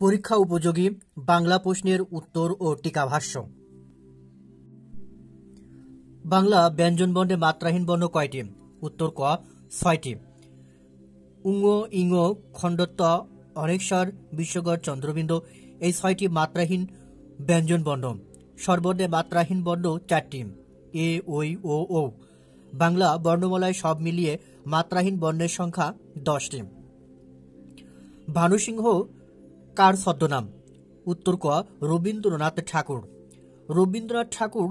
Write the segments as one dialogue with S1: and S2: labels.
S1: পরীক্ষা উপযোগী বাংলা প্রশ্নের উত্তর ও টিকাভাষ্য। বাংলা ব্যঞ্জনবর্ণে মাত্রাহীন বর্ণ কয়টি? উত্তর ক ৬টি। উঙ ইঙ খণ্ডত্ব অনেকস্বর বিশ্বগড় চন্দ্রবিন্দু এই ৬টি মাত্রাহীন ব্যঞ্জন বর্ণ। স্বরবর্ণে মাত্রাহীন বর্ণ ৪টি, এ ওই ও ঔ। বাংলা বর্ণমালায় সব মিলিয়ে মাত্রাহীন বর্ণের সংখ্যা ১০টি। ভানুসিংহ কার ছদ্মনাম? উত্তর ক রবীন্দ্রনাথ ঠাকুর। রবীন্দ্রনাথ ঠাকুর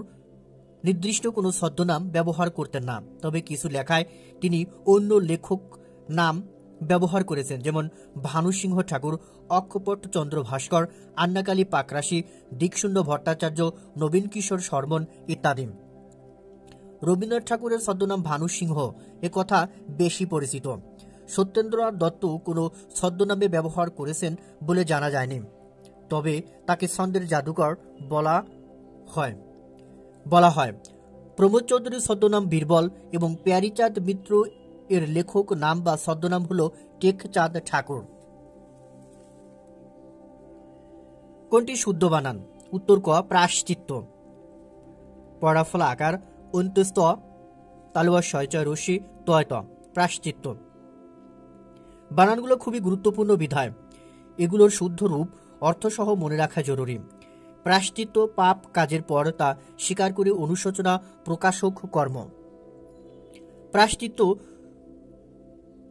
S1: নির্দিষ্ট কোনো ছদ্মনাম ব্যবহার করতেন না, তবে কিছু লেখায় তিনি অন্য লেখক নাম ব্যবহার করেছেন, যেমন ভানুসিংহ ঠাকুর, অক্ষপট চন্দ্র ভাস্কর, আন্নাকালী পাকরাশি, দিকশূন্য ভট্টাচার্য, নবীন কিশোর শর্মন ইত্যাদি। রবীন্দ্রনাথ ঠাকুরের ছদ্মনাম ভানুসিংহ এ কথা বেশি পরিচিত। সত্যেন্দ্রনাথ দত্ত কোনো ছদ্মনামে ব্যবহার করেছেন বলে জানা যায়নি, তবে তাকে ছন্দের জাদুকর বলা হয়। প্রমোদ চৌধুরীর ছদ্মনাম বীরবল এবং প্যারীচাঁদ মিত্র এর লেখক নাম বা ছদ্মনাম হল টেকচাঁদ ঠাকুর। কোনটি শুদ্ধ বানান? উত্তর ক প্রায়শ্চিত্ত। পড়াফলা আকার অন্ত্যস্ত তালুয়াশয় চয় রশ্মি তয়ত প্রায়শ্চিত্ত। বানানগুলো খুবই গুরুত্বপূর্ণ বিধায় এগুলোর শুদ্ধ রূপ অর্থসহ মনে রাখা জরুরি। প্রায়শ্চিত্ত পাপ কাজের পর তা স্বীকার করে অনুশোচনা প্রকাশক কর্ম। প্রায়শ্চিত্ত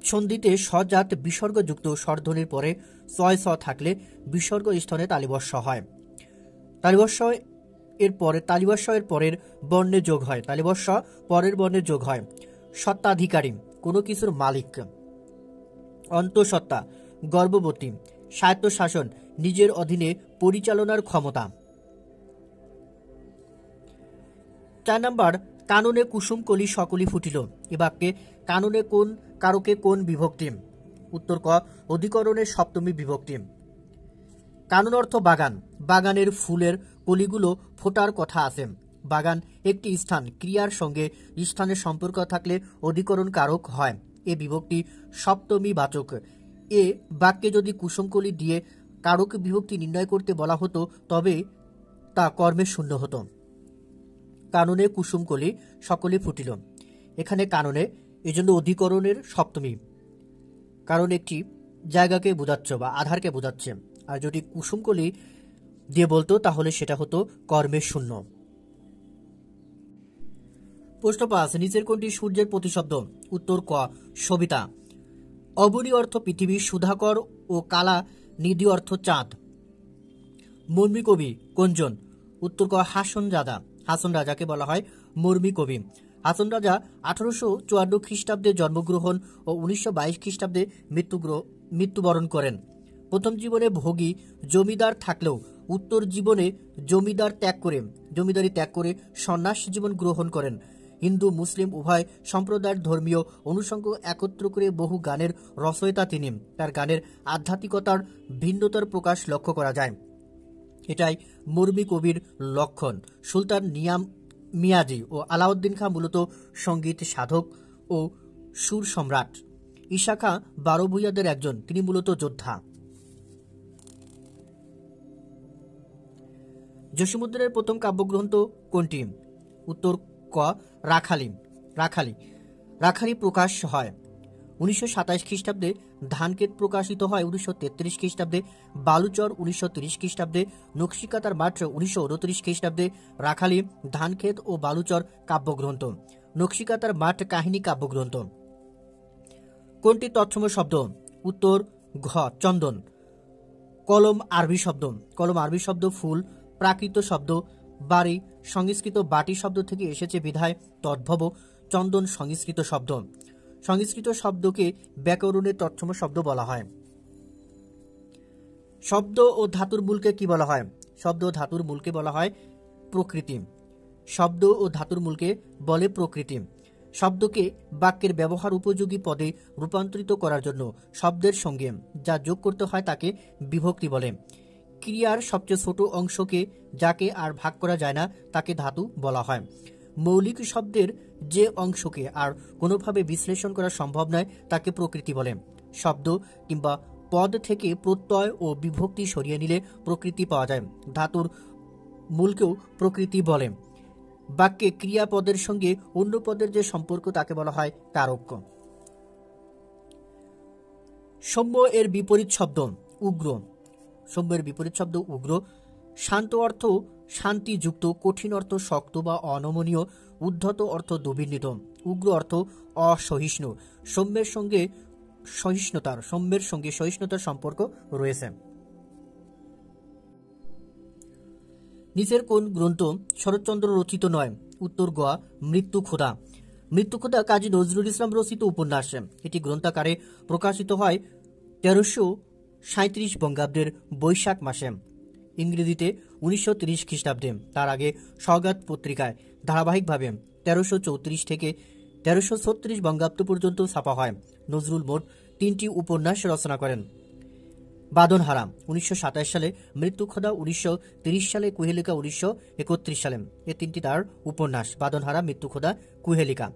S1: সন্ধিতে সজাত বিসর্গযুক্ত স্বরধ্বনির পরে ছয় স থাকলে বিসর্গ স্থানে তালিবস্য হয়। তালিবস্য এর পরের বর্ণে যোগ হয়। তালিবস্য পরের বর্ণে যোগ হয়। সত্তাধিকারী কোনো কিছুর মালিক। অন্তঃসত্ত্বা গর্ভবতী। স্বায়ত্তশাসন নিজের অধীনে পরিচালনার ক্ষমতা। ৪ নম্বর, কাননে কুসুম কলি সকলি ফুটিল। এ বাক্যে কাননে কোন কারকে কোন বিভক্তি? উত্তর ক অধিকরণের সপ্তমী বিভক্তি। কানন অর্থ বাগান। বাগানের ফুলের কলিগুলো ফোটার কথা আছে। বাগান একটি স্থান, ক্রিয়ার সঙ্গে স্থানের সম্পর্ক থাকলে অধিকরণ কারক হয়। এ বিভক্তি সপ্তমী বাচক। এ বাক্যে যদি কুসুমকলি দিয়ে কারক বিভক্তি নির্ণয় করতে বলা হতো তবে তা কর্মের শূন্য হতো। কাননে কুসুমকলি সকলে ফুটিল। এখানে কাননে এজন্য অধিকরণের সপ্তমী, কারণ একটি জায়গাকে বোঝাচ্ছে বা আধারকে বোঝাচ্ছে। আর যদি কুসুমকলি দিয়ে বলতো তাহলে সেটা হতো কর্মের শূন্য। প্রশ্ন ৫, নিচের কোনটি সূর্যের প্রতিশব্দ? উত্তর ক সবিতা। অবনী অর্থ পৃথিবী, সুধাকর ও কালা নিধি অর্থ চাঁদ। মর্মী কবি কোনজন? উত্তর ক হাসন রাজা। হাসন রাজাকে বলা হয় মর্মী কবি। হাসন রাজা 1854 খ্রিস্টাব্দে জন্মগ্রহণ ও 1922 খ্রিস্টাব্দে মৃত্যুবরণ করেন। প্রথম জীবনে ভোগী জমিদার থাকলেও উত্তর জীবনে জমিদারি ত্যাগ করে সন্ন্যাস জীবন গ্রহণ করেন। হিন্দু মুসলিম উভয় সম্প্রদায়ের ধর্মীয় অনুষঙ্গ একত্র করে বহু গানের রচয়িতা তিনি। তার গানের আধ্যাত্মিকতার ভিন্নতার প্রকাশ লক্ষ্য করা যায়। এটাই মর্মী কবির লক্ষণ। সুলতান নিয়াম মিয়াজি ও আলাউদ্দিন খাঁ মূলত সঙ্গীত সাধক ও সুর সম্রাট। ঈশা খাঁ 12 ভূঁইয়াদের একজন, তিনি মূলত যোদ্ধা। জসীমউদ্দীনের প্রথম কাব্যগ্রন্থ কোনটি? উত্তর ক রাখালি। রাখালি প্রকাশ হয় 1927 খ্রিস্টাব্দে। ধানক্ষেত প্রকাশিত হয় 1933 খ্রিস্টাব্দে। বালুচর 1930 খ্রিস্টাব্দে। নকশিকাতার মাঠ 1929 খ্রিস্টাব্দে। রাখালি, ধানক্ষেত ও বালুচর কাব্যগ্রন্থ। নকশিকাতার মাঠ কাহিনী কাব্যগ্রন্থ। কোনটি তৎসম শব্দ? উত্তর ঘ চন্দন। কলম আরবি শব্দ। ফুল প্রাকৃত শব্দ। বাড়ি সংস্কৃত বাটি শব্দ থেকে এসেছে বিধায় তদ্ভব। চন্দন সংস্কৃত শব্দ। সংস্কৃত শব্দকে ব্যাকরণে তৎসম শব্দ বলা হয়। শব্দ ও ধাতুর মূলকে কি বলা হয়? শব্দ ও ধাতুর মূলকে বলা হয় প্রকৃতি। শব্দকে বাক্যের ব্যবহার উপযোগী পদে রূপান্তরিত করার জন্য শব্দের সঙ্গে যা যোগ করতে হয় তাকে বিভক্তি বলে। ক্রিয়ার সবচেয়ে ছোট অংশকে, যাকে আর ভাগ করা যায় না, তাকে ধাতু বলা হয়। মৌলিক শব্দের যে অংশকে আর কোনোভাবে বিশ্লেষণ করা সম্ভব নয় তাকে প্রকৃতি বলে। শব্দ কিংবা পদ থেকে প্রত্যয় ও বিভক্তি সরিয়ে নিলে প্রকৃতি পাওয়া যায়। ধাতুর মূলকেও প্রকৃতি বলে। বাক্যে ক্রিয়াপদের সঙ্গে অন্য পদের যে সম্পর্ক তাকে বলা হয় কারক। সৌম্য এর বিপরীত শব্দ উগ্র। সৌম্যের বিপরীত শব্দ উগ্র। শান্ত অর্থ শান্তিযুক্ত, কঠিন অর্থ শক্ত বা অনমনীয়, উদ্ধত অর্থ দুর্বিনীত, উগ্র অর্থ অসহিষ্ণু। সৌম্যের সঙ্গে সহিষ্ণুতার সম্পর্ক রয়েছে। নিচের কোন গ্রন্থ শরৎচন্দ্র রচিত নয়? উত্তর গ মৃত্যু ক্ষুধা। মৃত্যু ক্ষুধা কাজী নজরুল ইসলাম রচিত উপন্যাস। এটি গ্রন্থাকারে প্রকাশিত হয় 1337 বঙ্গাব্দের বৈশাখ মাসে, ইংরেজিতে 1930 খ্রিস্টাব্দে। তার আগে সওগাত পত্রিকায় ধারাবাহিকভাবে 1334 থেকে 1336 বঙ্গাব্দ পর্যন্ত ছাপা হয়। নজরুল মোট 3টি উপন্যাস রচনা করেন। বাঁধনহারা 1927 সালে, মৃত্যু ক্ষুধা 1930 সালে, কুহেলিকা 1931 সালে। এ 3টি তার উপন্যাস। বাঁধনহারা, মৃত্যু ক্ষুধা, কুহেলিকা।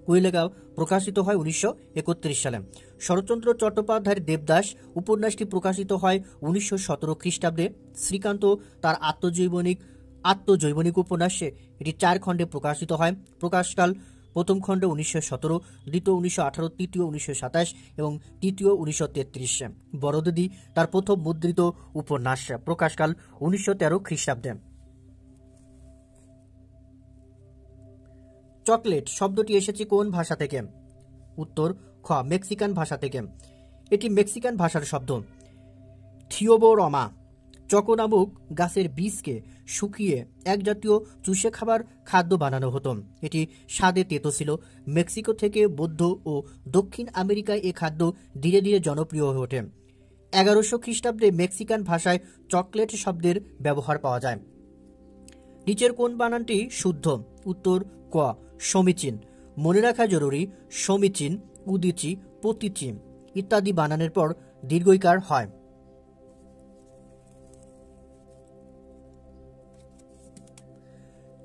S1: কুহেলিকা প্রকাশিত হয় 1931 সালে। শরৎচন্দ্র চট্টোপাধ্যায়ের দেবদাস উপন্যাসটি প্রকাশিত হয় 1917 খ্রিস্টাব্দে। শ্রীকান্ত তার আত্মজৈবনিক উপন্যাসে এটি 4 খণ্ডে প্রকাশিত হয়। প্রকাশকাল প্রথম খণ্ড 1917, দ্বিতীয় 1918, তৃতীয় 1927 এবং তৃতীয় 1933। বরদদি তার প্রথম মুদ্রিত উপন্যাস। প্রকাশকাল 1913 খ্রিস্টাব্দে। চকলেট শব্দটি এসেছে কোন ভাষা থেকে? উত্তর খ মেক্সিকান ভাষা থেকে। এটি মেক্সিকান ভাষার শব্দ। থিওবোরমা চকো নামক গাছের বীজকে শুকিয়ে এক জাতীয় চুষে খাবার খাদ্য বানানো হতো। এটি স্বাদে তেতো ছিল। মেক্সিকো থেকে মধ্য ও দক্ষিণ আমেরিকায় এ খাদ্য ধীরে ধীরে জনপ্রিয় হয়ে ওঠে। 1100 খ্রিস্টাব্দে মেক্সিকান ভাষায় চকলেট শব্দের ব্যবহার পাওয়া যায়। নিচের কোন বানানটি শুদ্ধ? উত্তর ক সমীচীন। মনে রাখা জরুরি, সমীচীন, উদিচি, পতিচি ইত্যাদি বানানের পর দীর্ঘইকার হয়।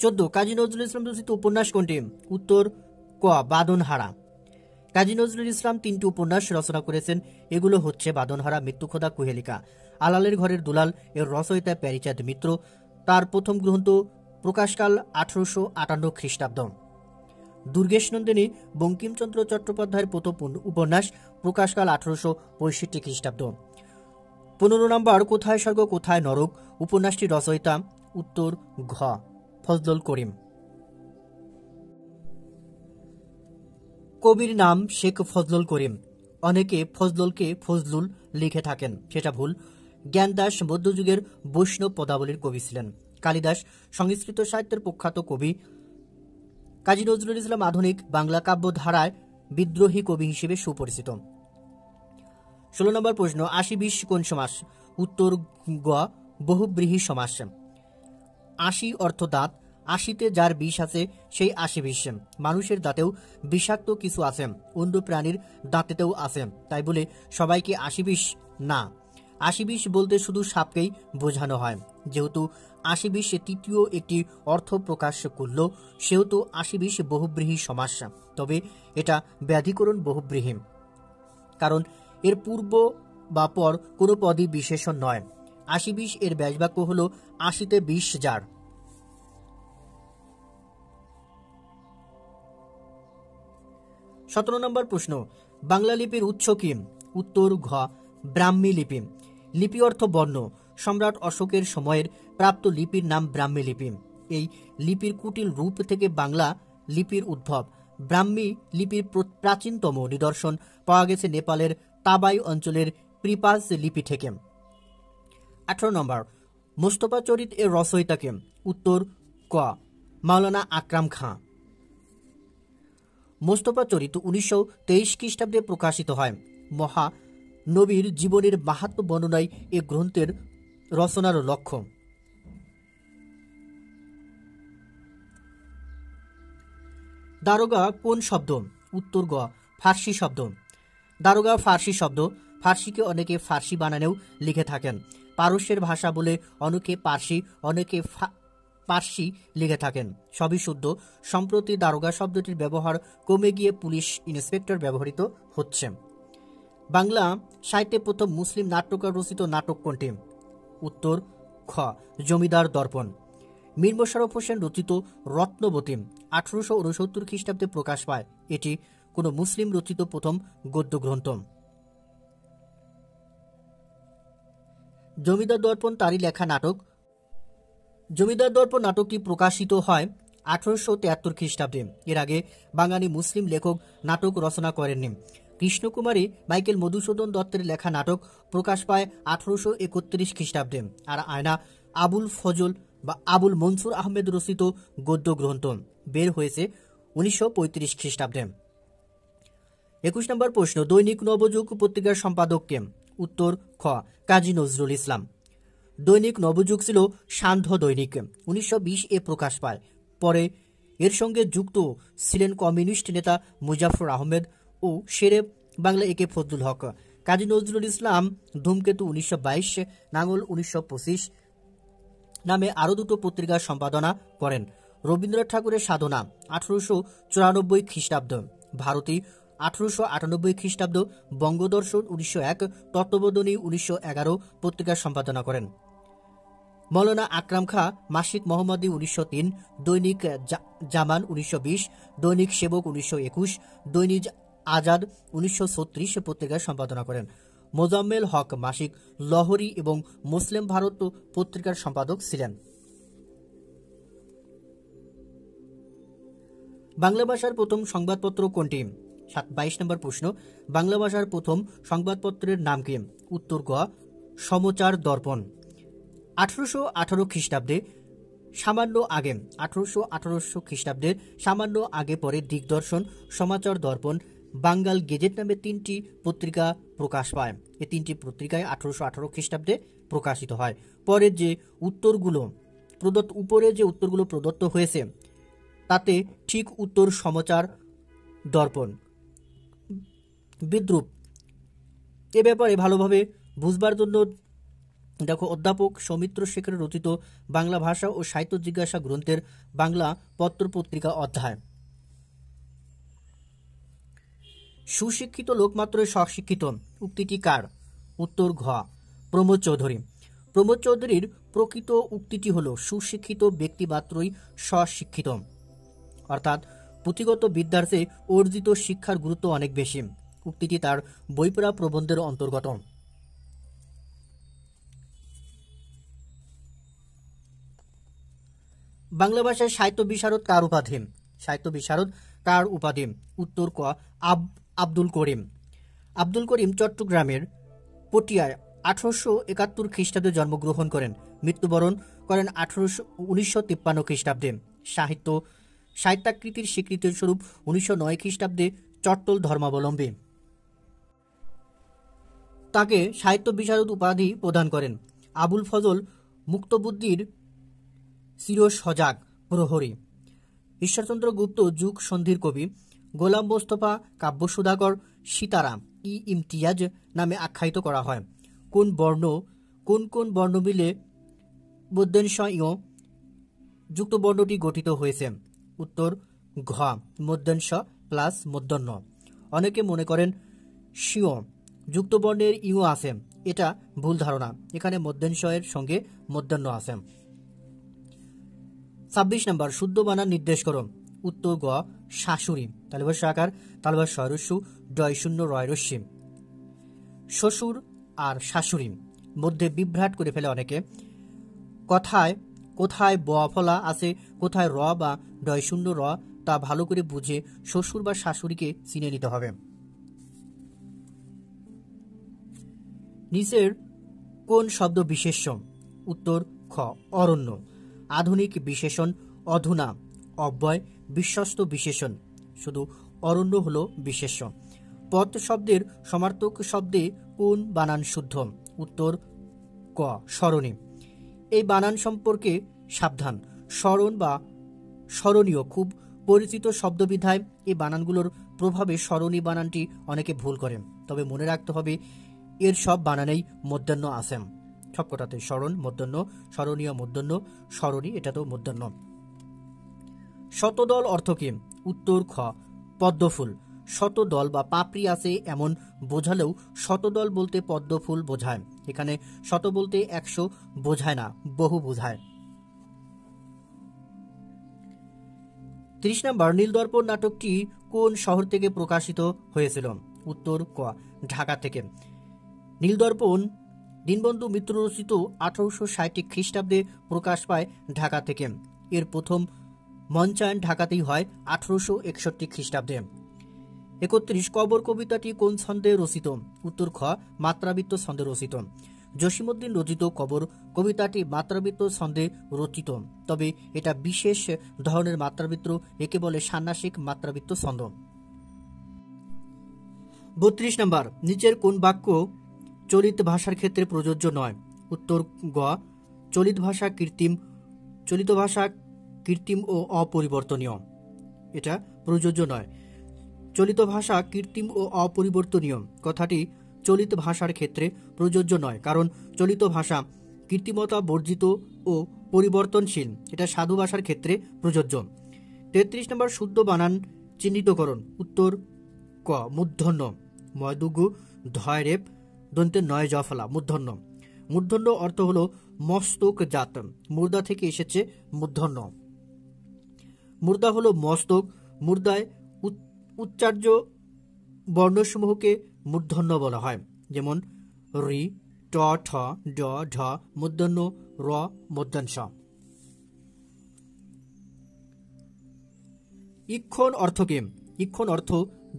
S1: 14 কাজী নজরুল ইসলাম রচিত উপন্যাস কোনটি? উত্তর ক বাঁধনহারা। কাজী নজরুল ইসলাম 3টি উপন্যাস রচনা করেছেন। এগুলো হচ্ছে বাঁধনহারা, মৃত্যু ক্ষুধা, কুহেলিকা। আলালের ঘরের দুলাল এর রচয়িতা প্যারীচাঁদ মিত্র। তার প্রথম গ্রন্থ প্রকাশকাল 1858 খ্রিস্টাব্দ। দুর্গেশ নন্দিনী বঙ্কিমচন্দ্র চট্টোপাধ্যায়ের প্রথম উপন্যাস। প্রকাশকাল 1865 খ্রিস্টাব্দ। 15 নম্বর কোথায় স্বর্গ কোথায় নরক উপন্যাসটির রচয়িতা? উত্তর ঘ ফজলুল করিম। কবির নাম শেখ ফজলুল করিম। অনেকে ফজলুলকে ফজলুল লিখে থাকেন, সেটা ভুল। জ্ঞানদাস মধ্যযুগের বৈষ্ণব পদাবলীর কবি ছিলেন। কালিদাস সংস্কৃত সাহিত্যের প্রখ্যাত কবি। কাজী নজরুল ইসলাম আধুনিক বাংলা কাব্যধারায় বিদ্রোহী কবি হিসেবে সুপরিচিত। 16 নম্বর প্রশ্ন 80-20 কোন সমাস? উত্তর গ বহুব্রীহি সমাস। 80 অর্থ দাঁত। 80তে যার বিষ আছে সেই 80-20। মানুষের দাঁতেও বিষাক্ত কিছু আছে, অন্য প্রাণীর দাঁতেতেও আছে, তাই বলে সবাইকে 80-20 না। 80-20 বলতে শুধু সাপকেই বোঝানো হয়। যেহেতু 80-20 তৃতীয় একটি অর্থ প্রকাশ করল, সেহেতু 80-20 বহুব্রীহি সমাস। তবে এটা ব্যাধিকরণ বহুব্রীহি, কারণ এর পূর্ব বা পর কোনো পদই বিশেষণ নয়। 80-20 এর ব্যাসবাক্য হল 80তে 20 যার। 17 নম্বর প্রশ্ন বাংলা লিপির উৎস কি? উত্তর ঘ ব্রাহ্মী লিপি। লিপি অর্থ বর্ণ। সম্রাট অশোকের সময়ের প্রাপ্ত লিপির নাম ব্রাহ্মী লিপি। এই লিপির কুটিল রূপ থেকে বাংলা লিপির উদ্ভব। ব্রাহ্মী লিপির প্রাচীনতম নিদর্শন পাওয়া গেছে নেপালের তাবাই অঞ্চলের প্রিপাস লিপি থেকে। 18 নম্বর মোস্তফা চরিত এর রচয়িতাকে? উত্তর ক মাওলানা আকরাম খাঁ। মোস্তফা চরিত 1923 খ্রিস্টাব্দে প্রকাশিত হয়। মহানবীর জীবনের মাহাত্ম্য বর্ণনায় এ গ্রন্থের রচনার লক্ষ্য। দারোগা কোন শব্দ? উত্তর গ ফার্সি শব্দ। দারোগা ফার্সি শব্দ। ফার্সিকে অনেকে ফার্সি বানানেও লিখে থাকেন। পারস্যের ভাষা বলে অনেকে পার্সি, অনেকে পার্সি লিখে থাকেন, সবই শুদ্ধ। সম্প্রতি দারোগা শব্দটির ব্যবহার কমে গিয়ে পুলিশ ইন্সপেক্টর ব্যবহৃত হচ্ছে। বাংলা সাহিত্যে প্রথম মুসলিম নাট্যকার রচিত নাটক কোনটি? উত্তর খ জমিদার দর্পণ। মীর মোশাররফ হোসেন রচিত রত্নবতী 1869 খ্রিস্টাব্দে প্রকাশ পায়। এটি কোনো মুসলিম রচিত প্রথম গদ্য গ্রন্থ। জমিদার দর্পণ তারই লেখা নাটক। জমিদার দর্পণ নাটকটি প্রকাশিত হয় 1873 খ্রিস্টাব্দে। এর আগে বাঙালি মুসলিম লেখক নাটক রচনা করেননি। কৃষ্ণকুমারী মাইকেল মধুসূদন দত্তের লেখা নাটক প্রকাশ পায় 1831 খ্রিস্টাব্দে। আর আয়না আবুল ফজল বা আবুল মনসুর আহমেদ রচিত গদ্য গ্রন্থ বের হয়েছে 1935 খ্রিস্টাব্দে। 21 নম্বর প্রশ্ন, দৈনিক নবযুগ পত্রিকার সম্পাদক কে? উত্তর খ কাজী নজরুল ইসলাম। দৈনিক নবযুগ ছিল সান্ধ্য দৈনিক। 1920 এ প্রকাশ পায়। পরে এর সঙ্গে যুক্ত ছিলেন কমিউনিস্ট নেতা মুজাফর আহমেদ ও শেরে বাংলা একে ফজলুল হক। কাজী নজরুল ইসলাম ধূমকেতু 1922, নাঙ্গল 1925 নামে আরও দুটো পত্রিকার সম্পাদনা করেন। রবীন্দ্রনাথ ঠাকুরের সাধনা 1894 খ্রিস্টাব্দ, ভারতী 1898 খ্রিস্টাব্দ, বঙ্গদর্শন 1901, তত্ত্ববোধিনী 1911 পত্রিকার সম্পাদনা করেন। মৌলানা আকরাম খাঁ মাসিক মোহাম্মদী 1903, দৈনিক জামান 1920, দৈনিক সেবক 1921, দৈনিক আজাদ 1936 পত্রিকার সম্পাদনা করেন। মোজাম্মেল হক মাসিক লহরী এবং মুসলিম ভারত পত্রিকার সম্পাদক ছিলেন। বাংলা ভাষার প্রথম সংবাদপত্র কোনটি? 22 নম্বর প্রশ্ন, বাংলা ভাষার প্রথম সংবাদপত্রের নাম কি? উত্তর গ সমাচার দর্পণ। 1818 খ্রিস্টাব্দে সামান্য আগে 1818 খ্রিস্টাব্দের সামান্য আগে পরে দিগদর্শন, সমাচার দর্পণ, বাঙ্গাল গেজেট নামে 3টি পত্রিকা প্রকাশ পায়। এই 3টি পত্রিকায় 1818 খ্রিস্টাব্দে প্রকাশিত হয়। পরে যে উত্তরগুলো প্রদত্ত হয়েছে তাতে ঠিক উত্তর সমাচার দর্পণ। বিদ্রুপ এ ব্যাপারে ভালোভাবে বুঝবার জন্য দেখো অধ্যাপক সৌমিত্র শেখরের রচিত বাংলা ভাষা ও সাহিত্য জিজ্ঞাসা গ্রন্থের বাংলা পত্র পত্রিকা অধ্যায়। সুশিক্ষিত লোকমাত্রই স্বশিক্ষিত উক্তিটি কার? উত্তর ঘ প্রমোদ চৌধুরী। প্রমোদ চৌধুরীর প্রকৃত উক্তিটি হল সুশিক্ষিত ব্যক্তিমাত্রই স্বশিক্ষিত, অর্থাৎ পুঁথিগত বিদ্যার চেয়ে অর্জিত শিক্ষার গুরুত্ব অনেক বেশি। উক্তিটি তার বইপড়া প্রবন্ধের অন্তর্গত। বাংলা ভাষায় সাহিত্য বিশারদ কার উপাধি? সাহিত্য বিশারদ কার উপাধি? উত্তর ক আব্দুল করিম। আব্দুল করিম চট্টগ্রামের পটিয়ায় 1871 খ্রিস্টাব্দে জন্মগ্রহণ করেন। মৃত্যুবরণ করেন 1953 খ্রিস্টাব্দে। সাহিত্যাকৃতির স্বীকৃতির স্বরূপ 1909 খ্রিস্টাব্দে চট্টল ধর্মাবলম্বী তাকে সাহিত্য বিশারদ উপাধি প্রদান করেন। আবুল ফজল মুক্তবুদ্ধির চিরসজাগ প্রহরী। ঈশ্বরচন্দ্র গুপ্ত যুগ সন্ধির কবি। গোলাম মোস্তফা কাব্য সুধাকর সীতারা ইমতিয়াজ নামে আখ্যায়িত করা হয়। কোন বর্ণ মিলে মধ্যাংশ যুক্ত বর্ণটি গঠিত হয়েছে? উত্তর ঘ মধ্যাংশ প্লাস মূর্ধন্য। অনেকে মনে করেন স্বীয় যুক্ত বর্ণের ইউ আছে, এটা ভুল ধারণা। এখানে মধ্যাংশ এর সঙ্গে মূর্ধন্য আছে। 26 নম্বর, শুদ্ধ বানান নির্দেশ করো। উত্তর গ শাশুড়ি, তালুবাস আকার, তালুবাস শয়রস্যু, ডয় শূন্য রয় রস্যি। শ্বশুর আর শাশুড়ি মধ্যে বিভ্রাট করে ফেলে অনেকে। কোথায় ব ফলা আছে, কোথায় র বা ডয় শূন্য র, তা ভালো করে বুঝে শ্বশুর বা শাশুড়িকে চিনে নিতে হবে। নিচের কোন শব্দ বিশেষ্য? উত্তর খ অরণ্য। আধুনিক বিশেষণ অধুনা, অব্যয়, বিশ্বস্ত বিশেষণ। শুধু অরণ্য হলো বিশেষ্য। পথ শব্দের সমার্থক শব্দে কোন বানান শুদ্ধ? উত্তর ক স্মরণী। এই বানান সম্পর্কে সাবধান। স্মরণ বা স্মরণীয় খুব পরিচিত শব্দবিধায় এই বানানগুলোর প্রভাবে স্মরণী বানানটি অনেকে ভুল করে। তবে মনে রাখতে হবে এর সব বানানেই মূর্ধন্য আছে। সবকটাতে স্মরণ মূর্ধন্য, স্মরণীয় মূর্ধন্য, স্মরণী এটাতেও মূর্ধন্য। শতদল অর্থ কি? উত্তর খ পদ্মফুল। শতদল বা পাপড়ি আছে এমন বোঝালেও শতদল বলতে পদ্ম ফুল বোঝায়। এখানে শত বলতে 100 বোঝায় না, বহু বোঝায়। 30 নম্বর, নীলদর্পণ নাটকটি কোন শহর থেকে প্রকাশিত হয়েছিল? উত্তর ক, ঢাকা থেকে। নীলদর্পণ দীনবন্ধু মিত্র রচিত 1860 খ্রিস্টাব্দে প্রকাশ পায় ঢাকা থেকে। এর প্রথম মঞ্চায়ন ঢাকাতেই হয় 1861 খ্রিস্টাব্দে। 31, কবর কবিতাটি কোন ছন্দে রচিত? উত্তর খ, মাত্রাবৃত্ত ছন্দে রচিত। জসীমউদ্দীন রচিত কবর কবিতাটি মাত্রাবৃত্ত ছন্দে রচিত, তবে এটা বিশেষ ধরনের মাত্রাবৃত্ত, একে বলে ষান্মাসিক মাত্রাবৃত্ত ছন্দ। 32 নম্বর, নিচের কোন বাক্য চলিত ভাষার ক্ষেত্রে প্রযোজ্য নয়? উত্তর গ, চলিত ভাষা কৃত্রিম ও অপরিবর্তনীয়। এটা প্রযোজ্য নয়। চলিত ভাষা কৃত্রিম ও অপরিবর্তনীয় কথাটি চলিত ভাষার ক্ষেত্রে প্রযোজ্য নয়, কারণ চলিত ভাষা কৃত্রিমতা বর্জিত ও পরিবর্তনশীল। এটা সাধু ভাষার ক্ষেত্রে প্রযোজ্য। 33 নম্বর, শুদ্ধ বানান চিহ্নিতকরণ। উত্তর ক, মূর্ধন্য, ময়দুগু ধয় রেপ দন্তে নয় জফলা, মূর্ধন্য। মূর্ধন্য অর্থ হলো মস্তক জাত, মুর্দা থেকে এসেছে মূর্ধন্য। মুর্দা হলো মস্তক, মুর্দায় উচ্চার্য বর্ণসমূহকে মূর্ধন্য বলা হয়, যেমন রি, ট, ঠ, ড, ঢ, মূর্ধন্য, র, মূর্ধন্য। ইক্ষণ অর্থ কি? ইক্ষণ অর্থ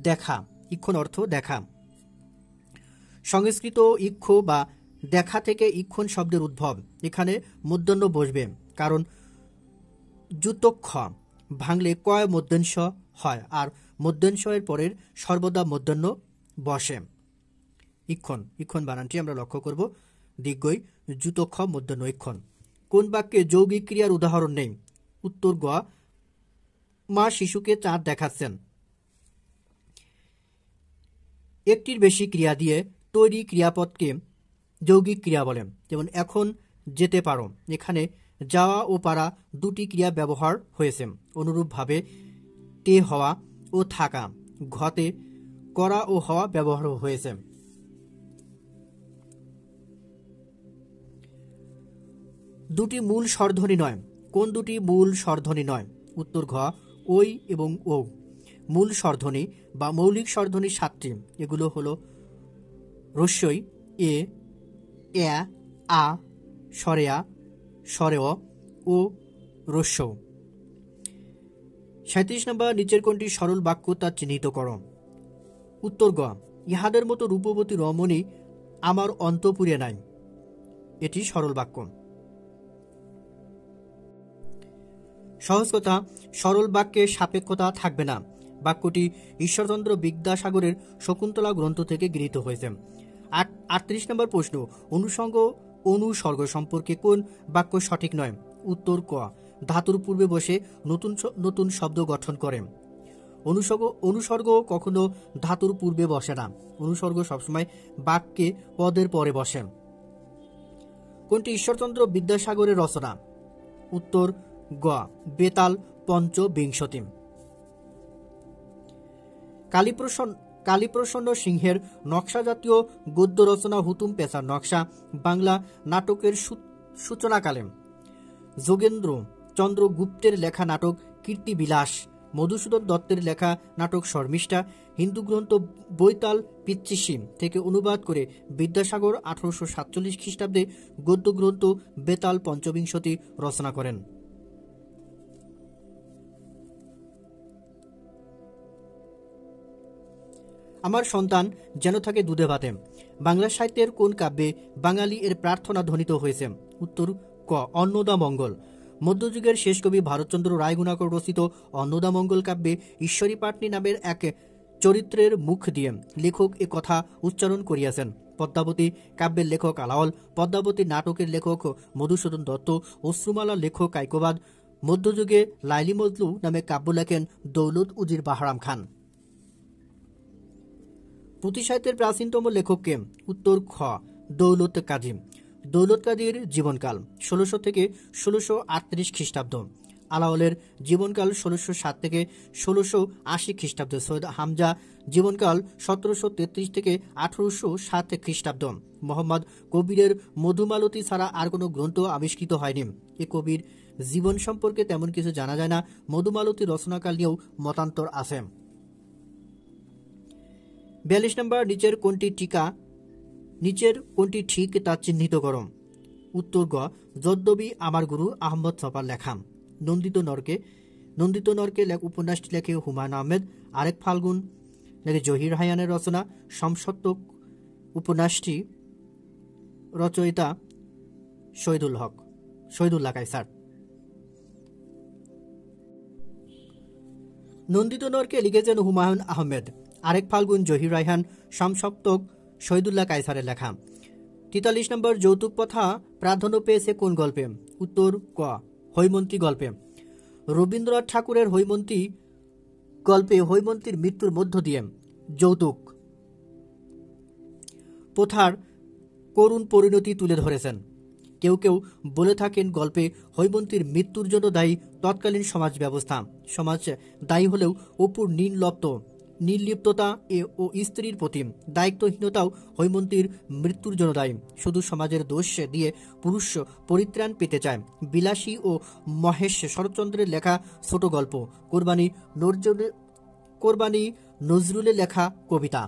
S1: দেখা। ইক্ষণ অর্থ দেখা। সংস্কৃত ইক্ষ বা দেখা থেকে ইক্ষণ শব্দের উদ্ভব। এখানে মূর্ধন্য বসবে, কারণ যুতক্ষ ভাঙলে কয় মূর্ধন্য হয়, আর মূর্ধন্য এর পরের সর্বদা মূর্ধন্য বসে। ইক্ষণ, ইক্ষণ বানানটি আমরা লক্ষ্য করব, দিগ্গই যুতক্ষ মূর্ধন্য ইক্ষণ। কোন বাক্যে যৌগিক ক্রিয়ার উদাহরণ নেই? উত্তর গ, মা শিশুকে চাঁদ দেখাচ্ছেন। একটির বেশি ক্রিয়া দিয়ে তৈরি ক্রিয়াপদকে যৌগিক ক্রিয়া বলে, যেমন এখন যেতে পারো। এখানে যাওয়া ও পারা দুটি ক্রিয়া ব্যবহার হয়েছে। অনুরূপভাবে তে হওয়া ও থাকা, ঘতে করা ও হওয়া ব্যবহার হয়েছে। দুটি মূল স্বরধ্বনি নয়। কোন দুটি মূল স্বরধ্বনি নয়? উত্তর ঘ, ওই এবং ও। মূল স্বরধ্বনি বা মৌলিক স্বরধ্বনি 7টি। এগুলো হলো রস্যই, এ, এ, আ, স্বরেয়া, স্বরেয় ও রস্য। 37 নম্বর, নিচের কোনটি সরল বাক্য তা চিহ্নিত করো। উত্তর গ, ইহাদের মতো রূপবতী রমণী আমার অন্তপুরে নাই। এটি সরল বাক্য। সহজ কথা, সরল বাক্যে সাপেক্ষতা থাকবে না। বাক্যটি ঈশ্বরচন্দ্র বিদ্যাসাগরের শকুন্তলা গ্রন্থ থেকে গৃহীত হয়েছে। 38 নম্বর প্রশ্ন, অনুষঙ্গ অনুসর্গ সম্পর্কে কোন বাক্য সঠিক নয়? উত্তর ক, ধাতুর পূর্বে বসে নতুন নতুন শব্দ গঠন করে। অনুসর্গ কখনো ধাতুর পূর্বে বসে না। অনুসর্গ সবসময় বাক্যে পদের পরে বসে। কোনটি ঈশ্বরচন্দ্র বিদ্যাসাগরের রচনা? উত্তর গ, বেতাল পঞ্চবিংশতি। কালীপ্রসন্ন সিংহের নকশা জাতীয় গদ্য রচনা হুতুম পেশার নকশা বাংলা নাটকের সূচনাকালে যোগেন্দ্র চন্দ্র গুপ্তের লেখা নাটক কীর্তিবিলাস, মধুসূদন দত্তের লেখা নাটক শর্মিষ্ঠা, হিন্দু গ্রন্থ বৈতাল পিচ্চিসি থেকে অনুবাদ করে বিদ্যাসাগর 1847 খ্রিস্টাব্দে গদ্য গ্রন্থ বেতাল পঞ্চবিংশতি রচনা করেন। আমার সন্তান যেন থাকে দুধে ভাতে। বাংলা সাহিত্যের কোন কাব্যে বাঙালি এর প্রার্থনা ধ্বনিত হয়েছে? উত্তর ক, অন্নদামঙ্গল। মধ্যযুগের শেষ কবি ভারতচন্দ্র রায়গুণাকর রচিত অন্নদামঙ্গল কাব্যে ঈশ্বরী পাটনি নামের এক চরিত্রের মুখ দিয়ে লেখক এ কথা উচ্চারণ করিয়াছেন। পদ্মাবতী কাব্যের লেখক আলাওল, পদ্মাবতী নাটকের লেখক মধুসূদন দত্ত, অশ্রুমালার লেখক কায়কোবাদ, মধ্যযুগে লাইলি মজনু নামে কাব্য লেখেন দৌলত উজির বাহরাম খান। পুঁথি সাহিত্যের প্রাচীনতম লেখককে? উত্তর খ, দৌলত কাজী। দৌলত কাজীর জীবনকাল 1600 থেকে 1638 খ্রিস্টাব্দ। আলাওলের জীবনকাল 1607 থেকে 1680 খ্রিস্টাব্দ। সৈয়দ হামজা জীবনকাল 1733 থেকে 1807 খ্রিস্টাব্দ। মোহাম্মদ কবিরের মধুমালতী ছাড়া আর কোনো গ্রন্থ আবিষ্কৃত হয়নি। এ কবির জীবন সম্পর্কে তেমন কিছু জানা যায় না। মধুমালতী রচনাকাল নিয়েও মতান্তর আছে। 42 নম্বর, নিচের কোনটি ঠিক তা চিহ্নিত করো। উত্তর গ, যদ্যবি আমার গুরু আহমদ ছফার লেখা। নন্দিত নরকে উপন্যাসটি লেখে হুমায়ুন আহমেদ। আরেক ফাল্গুন লেখে জহির রায়হানের রচনা। সমসত্বক উপন্যাসটি রচয়িতা শহীদুল্লাহ কায়সার। নন্দিত নরকে লিখেছেন হুমায়ুন আহমেদ। আরেক ফাল্গুন জহির রায়হান। সমসপ্তক শহীদুল্লাহ কায়সারের লেখা। 43 নম্বর, যৌতুক প্রথা প্রাধান্য পেয়েছে কোন গল্পে। উত্তর ক, হৈমন্তী গল্পে। রবীন্দ্রনাথ ঠাকুরের হৈমন্তী গল্পে হৈমন্তীর মৃত্যুর মধ্য দিয়ে যৌতুক প্রথার করুণ পরিণতি তুলে ধরেছেন। কেউ কেউ বলে থাকেন গল্পে হৈমন্তীর মৃত্যুর জন্য দায়ী তৎকালীন সমাজ ব্যবস্থা। সমাজ দায়ী হলেও অপুর নির্লিপ্ততা ও স্ত্রীর প্রতি দায়িত্বহীনতাও হৈমন্তীর মৃত্যুর জন্য দায়ী। শুধু সমাজের দোষ দিয়ে পুরুষ পরিত্রাণ পেতে চায়। বিলাসী ও মহেশ শরৎচন্দ্রের লেখা ছোট গল্প। কোরবানি নজরুলের লেখা কবিতা।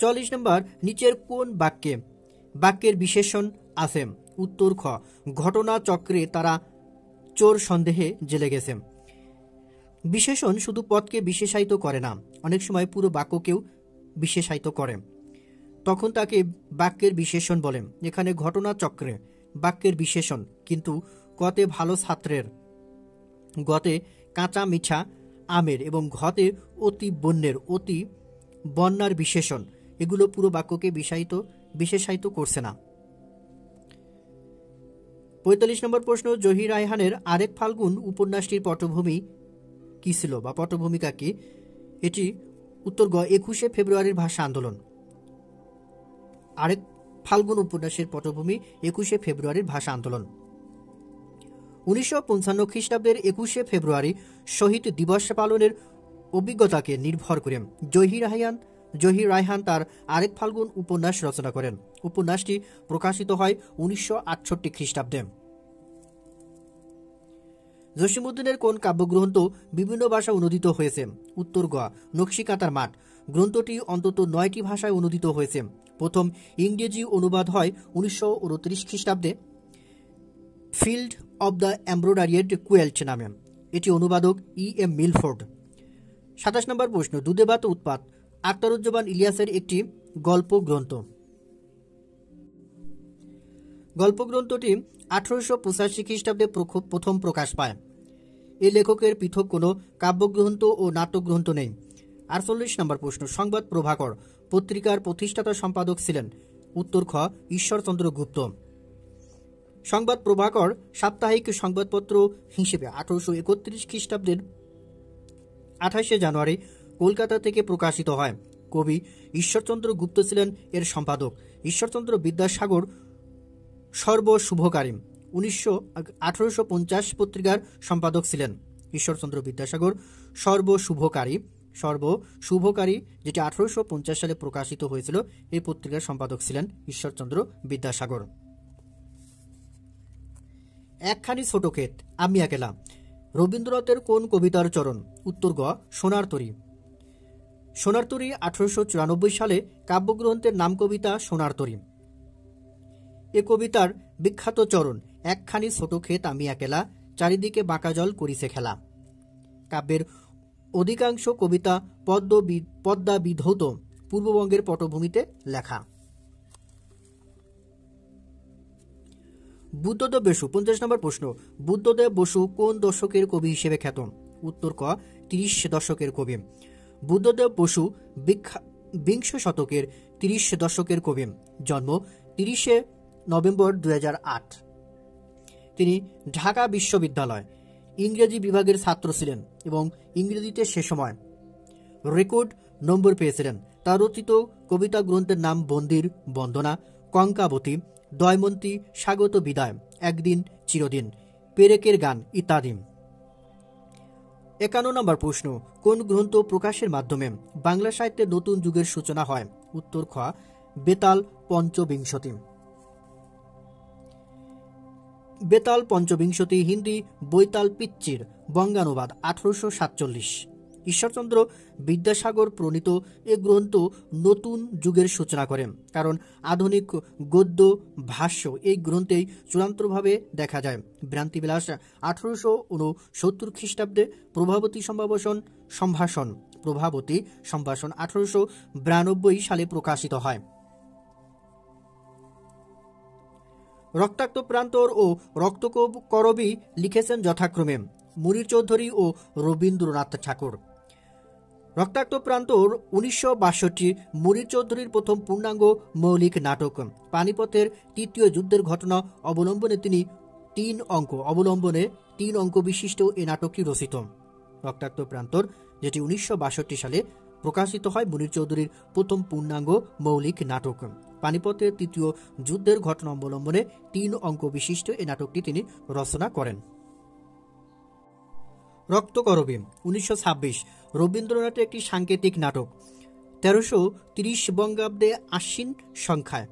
S1: 44 নম্বর, নিচের কোন বাক্যের বিশেষণ আছে। উত্তর খ, ঘটনা চক্রে তারা চোর সন্দেহে জেলে গেছে। বিশেষণ শুধু পদকে বিশেষায়িত করে না, অনেক সময় পুরো বাক্যকেও বিশেষায়িত করে, তখন তাকে বাক্যের বিশেষণ বলে। এখানে ঘটনা চক্রে বাক্যের বিশেষণ, কিন্তু কতে ভালো ছাত্রের, গতে কাঁচা মিঠা আমের এবং ঘতে অতি বন্যার বিশেষণ, এগুলো পুরো বাক্যকে বিশেষায়িত করছে না। 45 নম্বর প্রশ্ন, জহির রায়হানের আরেক ফাল্গুন উপন্যাসটির পটভূমি কি ছিল বা পটভূমিকা কি। এটি উত্তর গ, 21শে ফেব্রুয়ারির ভাষা আন্দোলন। আরেক ফাল্গুন উপন্যাসের পটভূমি 21শে ফেব্রুয়ারির ভাষা আন্দোলন। 1955 খ্রিস্টাব্দের 21শে ফেব্রুয়ারি শহীদ দিবস পালনের অভিজ্ঞতাকে নির্ভর করে জহির রায়হান তার আরেক ফাল্গুন উপন্যাস রচনা করেন। উপন্যাসটি প্রকাশিত হয় 1968 খ্রিস্টাব্দে। জসীমউদ্দিনের কোন কাব্যগ্রন্থ বিভিন্ন ভাষায় অনুদিত হয়েছে। উত্তর গ, নকশিকাঁথার মাঠ। গ্রন্থটি অন্তত 9টি ভাষায় অনুদিত হয়েছে। প্রথম ইংরেজি অনুবাদ হয় 1929 খ্রিস্টাব্দে ফিল্ড অব দ্য এমব্রয়ডারিড কুয়েল্ট নামে। এটি অনুবাদক E.M. মিলফোর্ড। 27 নম্বর প্রশ্ন, দুধে ভাত উৎপাত আখতারুজ্জামান ইলিয়াসের একটি গল্প গ্রন্থ। গল্পগ্রন্থটি 1885 খ্রিস্টাব্দে প্রথম প্রকাশ পায়। এই লেখকের পৃথক কোনো কাব্যগ্রন্থ ও নাট্যগ্রন্থ নেই। 48 নম্বর প্রশ্ন, সংবাদ প্রভাকর পত্রিকার প্রতিষ্ঠাতা সম্পাদক ছিলেন। উত্তর খ, ঈশ্বরচন্দ্র গুপ্ত। সংবাদ প্রভাকর সাপ্তাহিক সংবাদপত্র হিসেবে 1831 খ্রিস্টাব্দের 28শে জানুয়ারি কলকাতা থেকে প্রকাশিত হয়। কবি ঈশ্বরচন্দ্র গুপ্ত ছিলেন এর সম্পাদক। ঈশ্বরচন্দ্র বিদ্যাসাগর সর্বশুভকারী 1850 পত্রিকার সম্পাদক ছিলেন। ঈশ্বরচন্দ্র বিদ্যাসাগর সর্বশুভকারী যেটি 1850 সালে প্রকাশিত হয়েছিল, এই পত্রিকার সম্পাদক ছিলেন ঈশ্বরচন্দ্র বিদ্যাসাগর। একখানি ছোট ক্ষেত আমি একেলা রবীন্দ্রনাথের কোন কবিতার চরণ। উত্তর গ, সোনার তরী। সোনার তরী 1894 সালে কাব্যগ্রন্থের নাম কবিতা সোনার তরী। এ কবিতার বিখ্যাত চরণ, একখানি ছোট ক্ষেত আমি একেলা চারিদিকে বাঁকা জল করিছে খেলা। কাব্যের অধিকাংশ কবিতা পদ্মা বিধৌত পূর্ববঙ্গের পটভূমিতে লেখা। বুদ্ধদেব বসু 50 নম্বর প্রশ্ন, বুদ্ধদেব বসু কোন দশকের কবি হিসেবে খ্যাত। উত্তর ক, 30 দশকের কবি। বুদ্ধদেব বসু বিংশ শতকের 30 দশকের কবি। জন্ম 30শে নভেম্বর 2008। তিনি ঢাকা বিশ্ববিদ্যালয় ইংরেজি বিভাগের ছাত্র ছিলেন এবং ইংরেজিতে সে সময় রেকর্ড নম্বর পেয়েছিলেন। তার রচিত কবিতা গ্রন্থের নাম বন্দির বন্দনা, কঙ্কাবতী, দয়মন্তী, স্বাগত বিদায়, একদিন চিরদিন, পেরেকের গান ইত্যাদি। 51 নম্বর প্রশ্ন, কোন গ্রন্থ প্রকাশের মাধ্যমে বাংলা সাহিত্যের নতুন যুগের সূচনা হয়? উত্তর খ বেতাল পঞ্চবিংশতি। বেতাল পঞ্চবিংশতি হিন্দি বৈতাল পিচ্চির বঙ্গানুবাদ 1847। ঈশ্বরচন্দ্র বিদ্যাসাগর প্রণীত এ গ্রন্থ নতুন যুগের সূচনা করেন, কারণ আধুনিক গদ্য ভাষ্য এই গ্রন্থেই চূড়ান্তভাবে দেখা যায়। ভ্রান্তিবিলাস 1869 খ্রিস্টাব্দে, প্রভাবতী সম্ভাষণ 1892 সালে প্রকাশিত হয়। রক্তাক্ত প্রান্তর ও রক্তকরবী লিখেছেন যথাক্রমে মুনির চৌধুরী ও রবীন্দ্রনাথ ঠাকুর। রক্তাক্ত প্রান্তর 1962 মুনির চৌধুরীর প্রথম পূর্ণাঙ্গ মৌলিক নাটক। পানিপথের তৃতীয় যুদ্ধের ঘটনা অবলম্বনে 3 অঙ্ক বিশিষ্ট এ নাটকটি রচিত। রক্তাক্ত প্রান্তর, যেটি 1962 সালে প্রকাশিত হয়, মুনির চৌধুরীর প্রথম পূর্ণাঙ্গ মৌলিক নাটক। পানিপথের তৃতীয় যুদ্ধের ঘটনা অবলম্বনে 3 অঙ্ক বিশিষ্ট এই নাটকটি তিনি রচনা করেন। রক্তকরবী 1926 রবীন্দ্রনাথের একটি সাংকেতিক নাটক। 1330 বঙ্গাব্দে আশ্বিন সংখ্যায়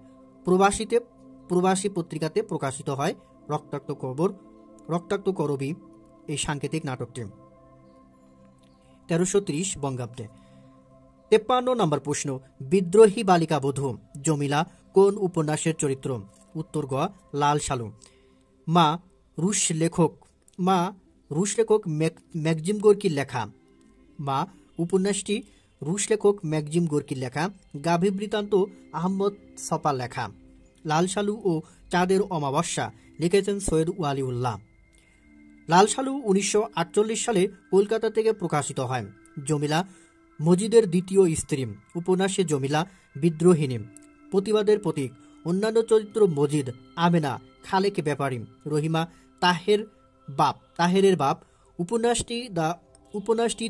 S1: প্রবাসী পত্রিকাতে প্রকাশিত হয় রক্তাক্ত করবী এই সাংকেতিক নাটকটি 1330 বঙ্গাব্দে। 53 নম্বর প্রশ্ন, বিদ্রোহী বালিকা বধূ জমিলা কোন উপন্যাসের চরিত্র? উত্তর গ লাল সালু। মা রুশ লেখক ম্যাক্সিম গোর্কির লেখা। উপন্যাসটি রুশ লেখক ম্যাক্সিম গোর্কির লেখা। গাভী বৃত্তান্ত আহমদ সফার লেখা। লাল সালু ও চাঁদের অমাবস্যা লিখেছেন সৈয়দ ওয়ালিউল্লাহ। লাল সালু 1948 সালে কলকাতা থেকে প্রকাশিত হয়। জমিলা মজিদের দ্বিতীয় স্ত্রী। উপন্যাসে জমিলা বিদ্রোহিণী, প্রতিবাদের প্রতীক। অন্যান্য চরিত্র মজিদ, আমেনা, খালেক ব্যাপারী, রহিমা তাহেরের বাপ। উপন্যাসটি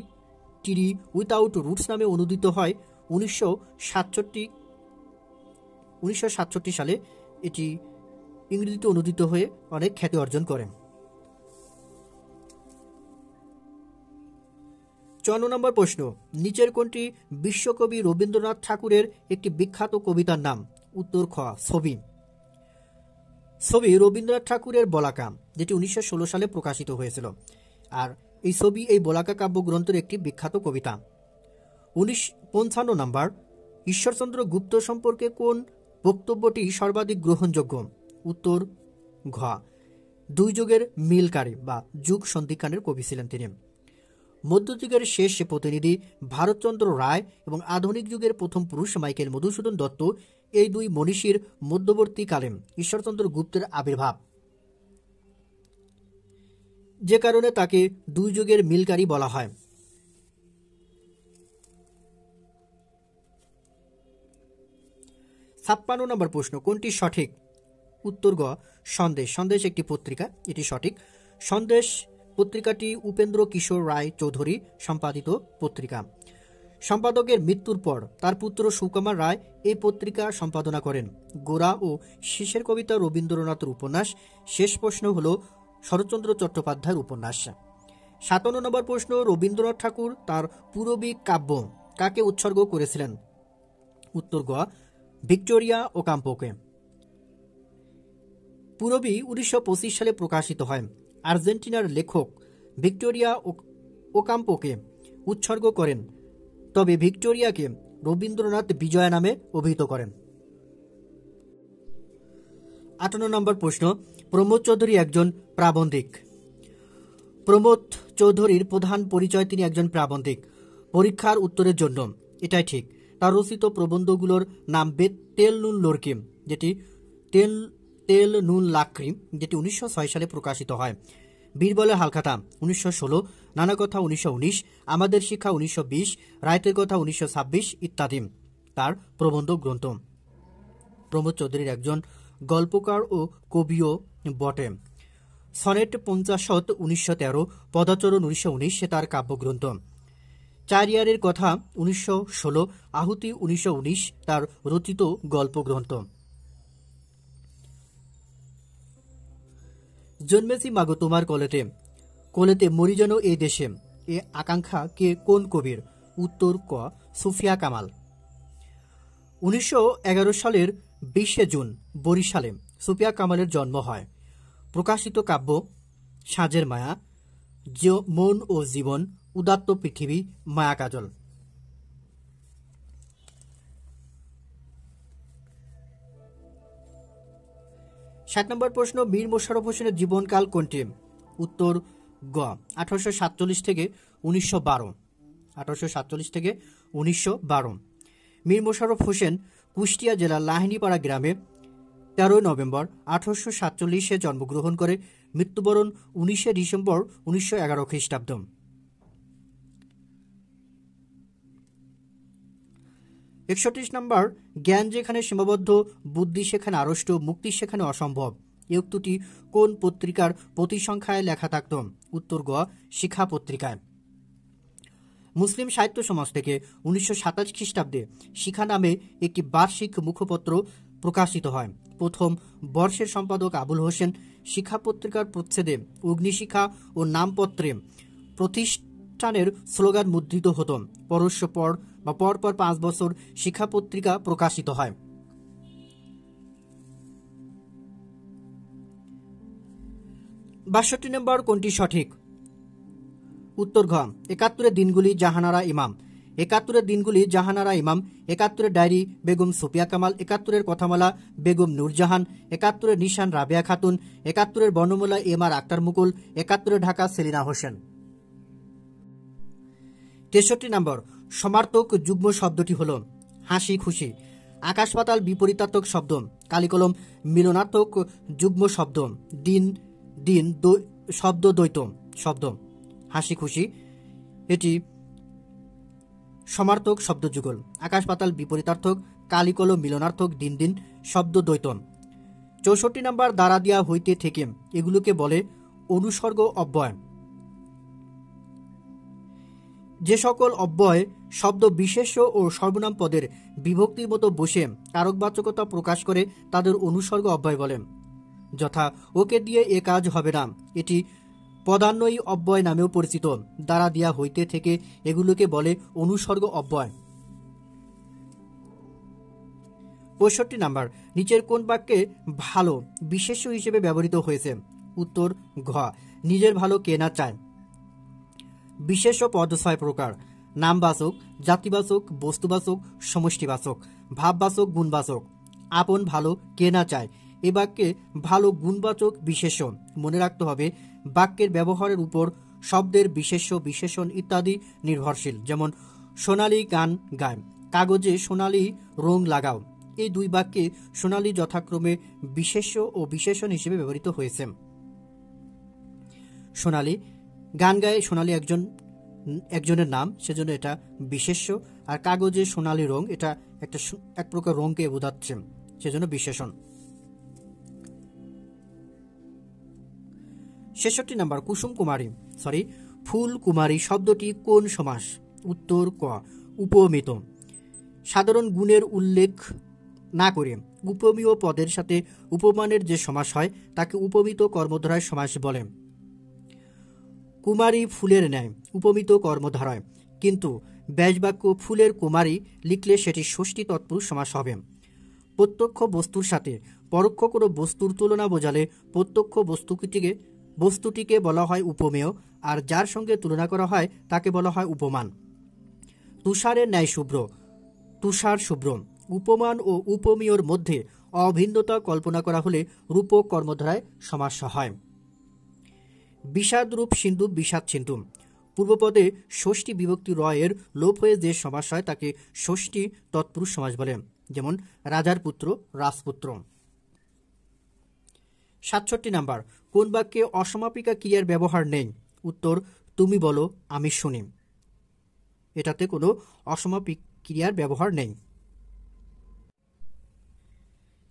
S1: টিরি উইথাউট রুটস নামে অনুদিত হয় 1967 সালে। এটি ইংরেজিতে অনুদিত হয়ে অনেক খ্যাতি অর্জন করে। 54 নম্বর প্রশ্ন, নিচের কোনটি বিশ্বকবি রবীন্দ্রনাথ ঠাকুরের একটি বিখ্যাত কবিতার নাম? উত্তর খ ছবি রবীন্দ্রনাথ ঠাকুরের বলাকা, যেটি 1916 সালে প্রকাশিত হয়েছিল। আর এই বলাকা কাব্যগ্রন্থের একটি বিখ্যাত কবিতা। 55 নম্বর, ঈশ্বরচন্দ্র গুপ্ত সম্পর্কে কোন বক্তব্যটি সর্বাধিক গ্রহণযোগ্য? উত্তর ঘ দুই যুগের মিলকারী বা যুগ সন্ধিক্ষণের কবি ছিলেন তিনি। মধ্যযুগের শেষ প্রতিনিধি ভারতচন্দ্র রায় এবং আধুনিক যুগের প্রথম পুরুষ মাইকেল মধুসূদন দত্ত, এই দুই মনীষীর মধ্যবর্তীকালে ঈশ্বরচন্দ্র গুপ্তের আবির্ভাব, যে কারণে তাকে দুই যুগের মিলকারী বলা হয়। 56 নম্বর প্রশ্ন, কোনটি সঠিক? উত্তর গ সন্দেশ একটি পত্রিকা, এটি সঠিক। সন্দেশ পত্রিকাটি উপেন্দ্র কিশোর রায় চৌধুরী সম্পাদিত পত্রিকা। সম্পাদকের মৃত্যুর পর তার পুত্র সুকুমার রায় এই পত্রিকা সম্পাদনা করেন। গোরা ও শেষের কবিতা রবীন্দ্রনাথের উপন্যাস। শেষ প্রশ্ন হল শরৎচন্দ্র চট্টোপাধ্যায়ের উপন্যাস। 57 নম্বর প্রশ্ন, রবীন্দ্রনাথ ঠাকুর তার পূরবী কাব্য কাকে উৎসর্গ করেছিলেন? উত্তর গ ভিক্টোরিয়া ওকাম্পোকে। পূরবী 1925 সালে প্রকাশিত হয়। আর্জেন্টিনার লেখক ভিক্টোরিয়া ওকাম্পোকে উৎসর্গ করেন, তবে ভিক্টোরিয়াকে রবীন্দ্রনাথ বিজয়া নামে অভিহিত করেন। 58 নম্বর প্রশ্ন, প্রমোদ চৌধুরী একজন প্রাবন্ধিক। প্রমোদ চৌধুরীর প্রধান পরিচয় তিনি একজন প্রাবন্ধিক। পরীক্ষার উত্তরের জন্য এটাই ঠিক। তার রচিত প্রবন্ধগুলোর নাম তেল নুন লড়কিম, যেটি তেল নুন লাকড়ি, যেটি 1906 সালে প্রকাশিত হয়। বীরবলের হালখাতা 1916, নানা কথা 1919, আমাদের শিক্ষা 1920, রায়তের কথা 1926 ইত্যাদি তার প্রবন্ধ গ্রন্থ। প্রমোদ চৌধুরীর একজন গল্পকার ও কবিও বটে। সনেট 50 1913, পদাচরণ 1919 তার কাব্যগ্রন্থ। চারিয়ারের কথা 1916, আহুতি 1919 তার রচিত গল্পগ্রন্থ। জন্মেছি মাগো তোমার কোলেতে, কোলেতে মরি যেন এই দেশে, এ আকাঙ্ক্ষা কে কোন কবির? উত্তর ক সুফিয়া কামাল। 1911 সালের 20 জুন বরিশালে সুফিয়া কামালের জন্ম হয়। প্রকাশিত কাব্য সাঁঝের মায়া, মন ও জীবন, উদাত্ত পৃথিবী, মায়া কাজল। 7 নম্বর প্রশ্ন, মীর মোশাররফ হোসেনের জীবনকাল কোনটি? উত্তর গ 1847 থেকে 1912। 1847 থেকে 1912। মীর মোশাররফ হোসেন কুষ্টিয়া জেলার লাহিনীপাড়া গ্রামে 13 নভেম্বর 1847 জন্মগ্রহণ করে মৃত্যুবরণ 19 ডিসেম্বর 1911 খ্রিস্টাব্দ। 61 নম্বর, জ্ঞান যেখানে সীমাবদ্ধ, বুদ্ধি সেখানে আড়ষ্ট, মুক্তি সেখানে অসম্ভব। এই উক্তিটি কোন পত্রিকার প্রতিসংখ্যায় লেখা থাকত? উত্তর গ শিক্ষা পত্রিকায়। মুসলিম সাহিত্য সমাজ থেকে 1927 খ্রিস্টাব্দে শিখা নামে একটি বার্ষিক মুখপত্র প্রকাশিত হয়। প্রথম বর্ষের সম্পাদক আবুল হোসেন শিক্ষা পত্রিকার প্রচ্ছেদে অগ্নিশিখা ও নামপত্রে প্রতিষ্ঠানের স্লোগান মুদ্রিত হতো। পরপর 5 বছর শিক্ষা পত্রিকা প্রকাশিত হয়। 62 নম্বর কোনটি সঠিক? উত্তর ঘ 71 দিনগুলি জাহানারা ইমাম। 71 দিনগুলি জাহানারা ইমাম, 71 ডায়েরি বেগম সুফিয়া কামাল, 71 কথামালা বেগম নূরজাহান, 71 নিশান রাবেয়া খাতুন, 71 বর্ণমালা এম আর আক্তার মুকুল, 71 ঢাকা সেলিনা হোসেন। 63 নম্বর, সমার্থক যুগ্ম শব্দটি হল হাসি খুশি। আকাশ পাতাল বিপরীতার্থক শব্দ, কালিকলম মিলনার্থক যুগ্ম শব্দ, দিন দিন শব্দ দ্বৈত শব্দ। হাসি খুশি এটি সমার্থক শব্দ যুগল। আকাশ পাতাল বিপরীতার্থক, কালিকলম মিলনার্থক, দিন দিন শব্দ দ্বৈত। 64 নম্বর, দ্বারা দিয়া হইতে থেকে এগুলোকে বলে অনুসর্গ অব্যয়। যে সকল অব্যয় শব্দ বিশেষ্য ও সর্বনাম পদের বিভক্তির মতো বসে কারকবাচকতা প্রকাশ করে তাদের অনুসর্গ অব্যয় বলে। যথা ওকে দিয়ে এ কাজ হবে না, এটি পদান্বয়ী অব্যয় নামেও পরিচিত। দ্বারা দিয়া হইতে থেকে এগুলোকে বলে অনুসর্গ অব্যয়। 65 নম্বর, নিচের কোন বাক্যে ভালো বিশেষ্য হিসেবে ব্যবহৃত হয়েছে? উত্তর ঘ নিজের ভালো কে না চায়। বিশেষ্য পদ 6 প্রকার: নামবাচক, জাতিবাচক, বস্তুবাচক, সমষ্টিবাচক, ভাববাচক, গুণবাচক। আপন ভালো কে না চায়, এ বাক্যে ভালো গুণবাচক বিশেষ্য। মনে রাখতে হবে বাক্যের ব্যবহারের উপর শব্দের বিশেষ্য, বিশেষণ ইত্যাদি নির্ভরশীল। যেমন সোনালি গান গায়, কাগজে সোনালি রং লাগাও। এই দুই বাক্যে সোনালি যথাক্রমে বিশেষ্য ও বিশেষণ হিসেবে ব্যবহৃত হয়েছে। সোনালি গান গায়ে, সোনালি একজনের নাম, সেজন্য এটা বিশেষ্য। আর কাগজে সোনালি রং, এটা এক প্রকার রঙকে বোঝাচ্ছে, সেজন্য বিশেষণ। 66 নম্বর, ফুল কুমারী শব্দটি কোন সমাস? উত্তর ক উপমিত। সাধারণ গুণের উল্লেখ না করে উপমেয় পদের সাথে উপমানের যে সমাস হয় তাকে উপমিত কর্মধারয় সমাস বলে। কুমারী ফুলের ন্যায় উপমিত কর্মধারয়, কিন্তু ব্যাসবাক্য ফুলের কুমারী লিখলে সেটি ষষ্ঠী তৎপুরুষ সমাস হবে। প্রত্যক্ষ বস্তুর সাথে পরোক্ষ কোনো বস্তুর তুলনা বোঝালে প্রত্যক্ষ বস্তুটিকে বলা হয় উপমেয়, আর যার সঙ্গে তুলনা করা হয় তাকে বলা হয় উপমান। তুষারের ন্যায় শুভ্র, তুষার শুভ্র। উপমান ও উপমেয়র মধ্যে অভিন্নতা কল্পনা করা হলে রূপক কর্মধারায় সমাস হয়। বিষাদ রূপ সিন্ধু, বিষাদ সিন্ধু। পূর্বপদে ষষ্ঠী বিভক্তি রয়ের লোপ হয়ে যে সমাস হয় তাকে ষষ্ঠী তৎপুরুষ সমাস বলে। যেমন রাজার পুত্র, রাজপুত্র। 67 নম্বর, কোন বাক্যে অসমাপিকা ক্রিয়ার ব্যবহার নেই? উত্তর তুমি বলো আমি শুনি। এটাতে কোনো অসমাপিক ক্রিয়ার ব্যবহার নেই।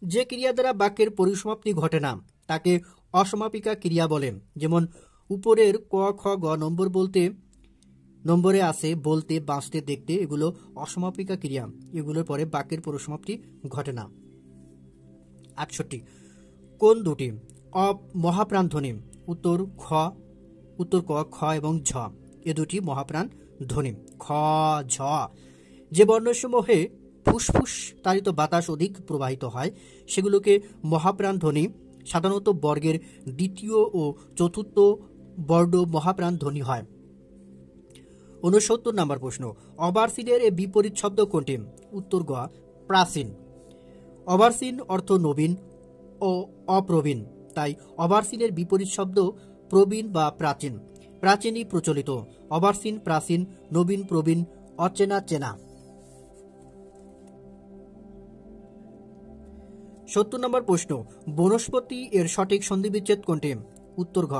S1: যে ক্রিয়া দ্বারা বাক্যের পরিসমাপ্তি ঘটে না তাকে অসমাপিকা ক্রিয়া বলে। যেমন উপরের ক, খ, গ নম্বরে আছে বলতে, বাঁচতে, দেখতে, এগুলো অসমাপিকা ক্রিয়া, এগুলোর পরে বাক্যের পরিসমাপ্তি ঘটে না। 68, কোন দুটি মহাপ্রাণ ধ্বনি? উত্তর ক, খ এবং ঝ, এ দুটি মহাপ্রাণ ধ্বনি। খ, ঝ। যে বর্ণসমূহে ফুসফুস তাড়িত বাতাস অধিক প্রবাহিত হয় সেগুলোকে মহাপ্রাণ ধ্বনি। সাধারণত বর্গের দ্বিতীয় ও চতুর্থ বর্ণ মহাপ্রাণ ধ্বনি হয়। 69 নম্বর প্রশ্ন, অবার্সিনের এ বিপরীত শব্দ কোনটি? উত্তর গ, প্রাচীন। অবার্সিন অর্থ নবীন ও অপ্রবীণ, তাই অবার্সিনের বিপরীত শব্দ প্রবীণ বা প্রাচীন। প্রাচীনই প্রচলিত, অবার্সিন প্রাচীন, নবীন প্রবীণ, অচেনা চেনা। 70 নম্বর প্রশ্ন, বনস্পতি এর সঠিক সন্ধিবিচ্ছেদ কোনটি? উত্তর ঘ,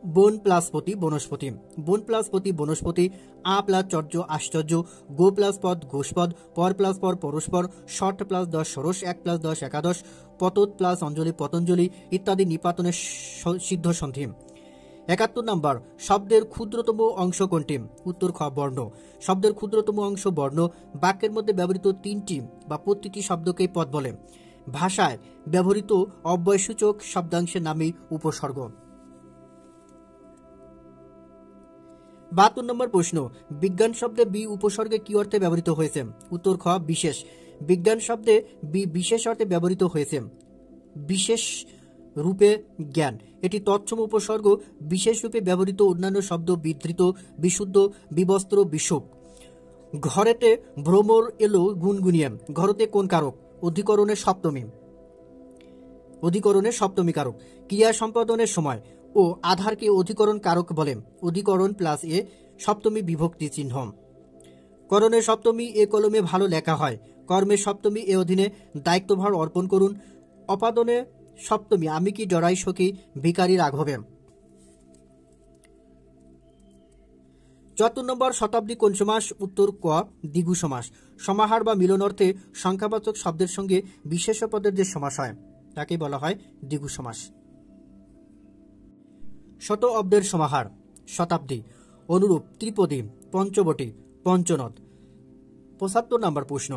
S1: বন প্লাস পতি বনস্পতি। বন প্লাস পতি বনস্পতি, আ প্লাস চর্য আশ্চর্য, গো প্লাস পদ গোষ্পদ, পর প্লাস পর পরস্পর, ষট প্লাস 10 ষোড়শ, 1 প্লাস 10 একাদশ, পতত প্লাস অঞ্জলি পতঞ্জলি ইত্যাদি নিপাতনের সিদ্ধ সন্ধি। 71 নম্বর, শব্দের ক্ষুদ্রতম অংশ কোনটি? উত্তর খ, বর্ণ। শব্দের ক্ষুদ্রতম অংশ বর্ণ। বাক্যের মধ্যে ব্যবহৃত তিনটি বা প্রতিটি শব্দকেই পদ বলে। ভাষায় ব্যবহৃত অব্যয়সূচক শব্দাংশের নামই উপসর্গ। 72 নম্বর প্রশ্ন, বিজ্ঞান শব্দে বি উপসর্গে কি অর্থে ব্যবহৃত হয়েছে? উত্তর খ, বিশেষ। বিজ্ঞান শব্দে বি বিশেষ অর্থে ব্যবহৃত হয়েছে। বিশেষ রূপে জ্ঞান, এটি তৎসম উপসর্গ। বিশেষ রূপে ব্যবহৃত অন্যান্য শব্দ বিধৃত, বিশুদ্ধ, বিবস্ত্র, বিশুক। ঘরেতে ভ্রমর এলো গুনগুনিয়ে, ঘরতে কোন কারক? অধিকরণের সপ্তমী কারক। ক্রিয়া সম্পাদনের সময় ও আধারকে অধিকরণ কারক বলে। অধিকরণ প্লাস এ সপ্তমী বিভক্তি চিহ্ন। করণের সপ্তমী এ কলমে ভালো লেখা হয়। কর্মের সপ্তমী এ অধীনে দায়িত্বভার অর্পণ করুন। অপাদনে সপ্তমী আমি কি জড়াই সখী ভিকারি রাঘবে। 74 নম্বর, শতাব্দী কোন সমাস? উত্তর ক, দ্বিগু সমাস। সমাহার বা মিলন অর্থে সংখ্যাবাচক শব্দের সঙ্গে বিশেষ্য পদের যে সমাস হয় তাকে বলা হয় দ্বিগু সমাস। শত অব্দের সমাহার, শতাব্দী, অনুরূপ, ত্রিপদী, পঞ্চবটী, পঞ্চনদ। 75 নম্বর প্রশ্ন,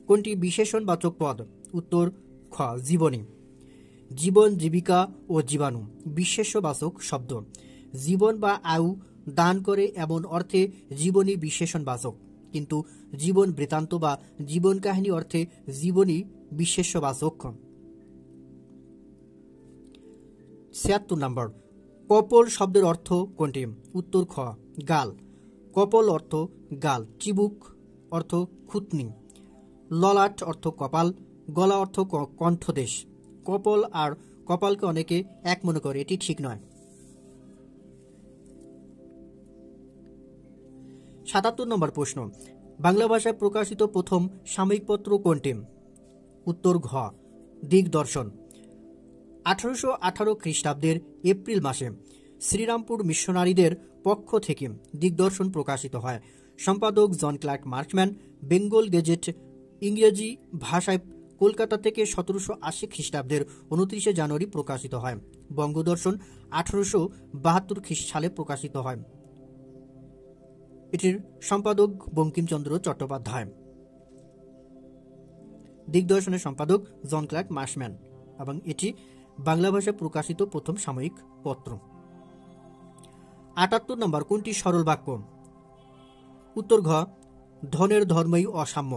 S1: কোনটি বিশেষণবাচক পদ? উত্তর খ, জীবনী। জীবন, জীবিকা ও জীবাণু বিশেষ্যবাচক শব্দ। জীবন বা আয়ু দান করে এমন অর্থে জীবনী বিশেষণবাচক, কিন্তু জীবন বৃত্তান্ত বা জীবন কাহিনী অর্থে জীবনী বিশেষ্যবাচক। 76 নম্বর, কপল শব্দের অর্থ কোনটি? উত্তর খ, গাল। কপল অর্থ গাল। চিবুক অর্থ খুতনি। ললাট অর্থ কপাল। গলা অর্থ কণ্ঠদেশ। কপল আর কপালকে অনেকে এক মনে করে, এটি ঠিক নয়। 77 নম্বর প্রশ্ন, বাংলা ভাষায় প্রকাশিত প্রথম সাময়িক পত্র কোনটি? উত্তর ঘ, দিগদর্শন। 1818 খ্রিস্টাব্দের এপ্রিল মাসে শ্রীরামপুর মিশনারিদের পক্ষ থেকে দিগদর্শন প্রকাশিত হয়। সম্পাদক জন ক্লার্ক মার্চম্যান। বেঙ্গল গেজেট ইংরেজি ভাষায় কলকাতা থেকে 1780 খ্রিস্টাব্দের 29 জানুয়ারি প্রকাশিত হয়। বঙ্গদর্শন 1872 সালে প্রকাশিত হয়। এটির সম্পাদক বঙ্কিমচন্দ্র চট্টোপাধ্যায়। দিগদর্শনের সম্পাদক জন ক্লার্ক মার্চম্যান এবং এটি বাংলা ভাষায় প্রকাশিত প্রথম সাময়িক পত্র। 78 নম্বর, কোনটি সরল বাক্য? উত্তর ঘ, ধনের ধর্মই অসাম্য।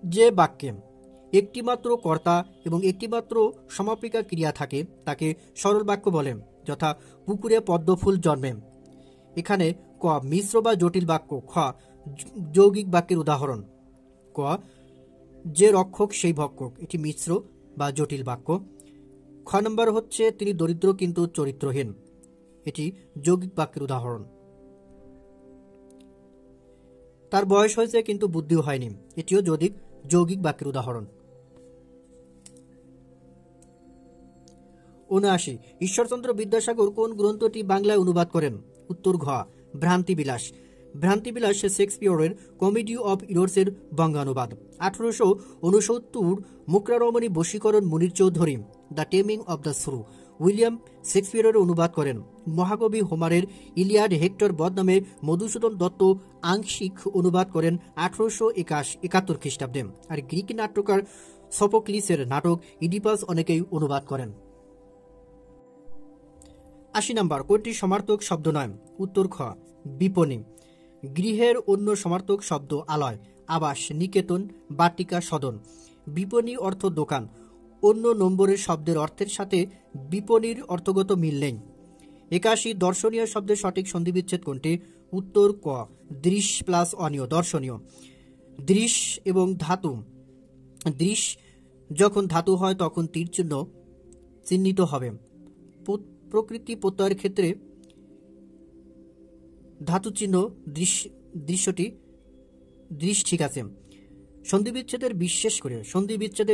S1: যে বাক্যে একটিমাত্র কর্তা এবং একটিমাত্র সমাপিকা ক্রিয়া থাকে তাকে সরল বাক্য বলে, যথা পুকুরে পদ্মফুল জন্মে। এখানে ক, মিশ্র বা জটিল বাক্য। খ, যৌগিক বাক্যের উদাহরণ। ক, যে রক্ষক সেই ভক্ষক, এটি মিশ্র বা জটিল বাক্য। খ নম্বর হচ্ছে তিনি দরিদ্র কিন্তু চরিত্রহীন, এটি যৌগিক বাক্যের উদাহরণ। তার বয়স হয়েছে কিন্তু বুদ্ধিও হয়নি, এটিও যৌগিক বাক্যের উদাহরণ। 79, ঈশ্বরচন্দ্র বিদ্যাসাগর কোন গ্রন্থটি বাংলায় অনুবাদ করেন? উত্তর ঘ, ভ্রান্তিবিলাস। ভ্রান্তিবিলাস শেক্সপিয়রের কমেডি অফ ইরোর্সের বঙ্গানুবাদ। 1869 মুক্তারমণি বশীকরণ Munier Chowdhury the taming of the shrew William শেক্সপিয়রের অনুবাদ করেন। মহাকবি হোমারের ইলিয়াড হেক্টর বদনামে মধুসূদন দত্ত আংশিক অনুবাদ করেন 1871 খ্রিস্টাব্দে। আর গ্রিক নাট্যকার সোফোক্লিসের নাটক ইডিপাস অনেকেই অনুবাদ করেন। 80 নম্বর, কোনটি সমার্থক শব্দ নয়? উত্তর খ বিপণী। গৃহের অন্য সমার্থক শব্দ আলয়, আবাস, নিকেতন, বাটিকা, সদন। বিপণী অর্থ দোকান। অন্য নম্বরের শব্দের অর্থের সাথে বিপণীর অর্থগত মিল নেই। 81, দর্শনীয় শব্দের সঠিক সন্ধিবিচ্ছেদ কোনটি? উত্তর ক দৃশ প্লাস অনীয়, দর্শনীয়। দৃশ এবং ধাতু। দৃশ যখন ধাতু হয় তখন তীর চিহ্ন চিহ্নিত হবে। প্রকৃতি প্রত্যয়ের ক্ষেত্রে ধাতু চিহ্ন দৃশ্যটি দৃশ, ঠিক আছে। সন্ধিবিচ্ছেদে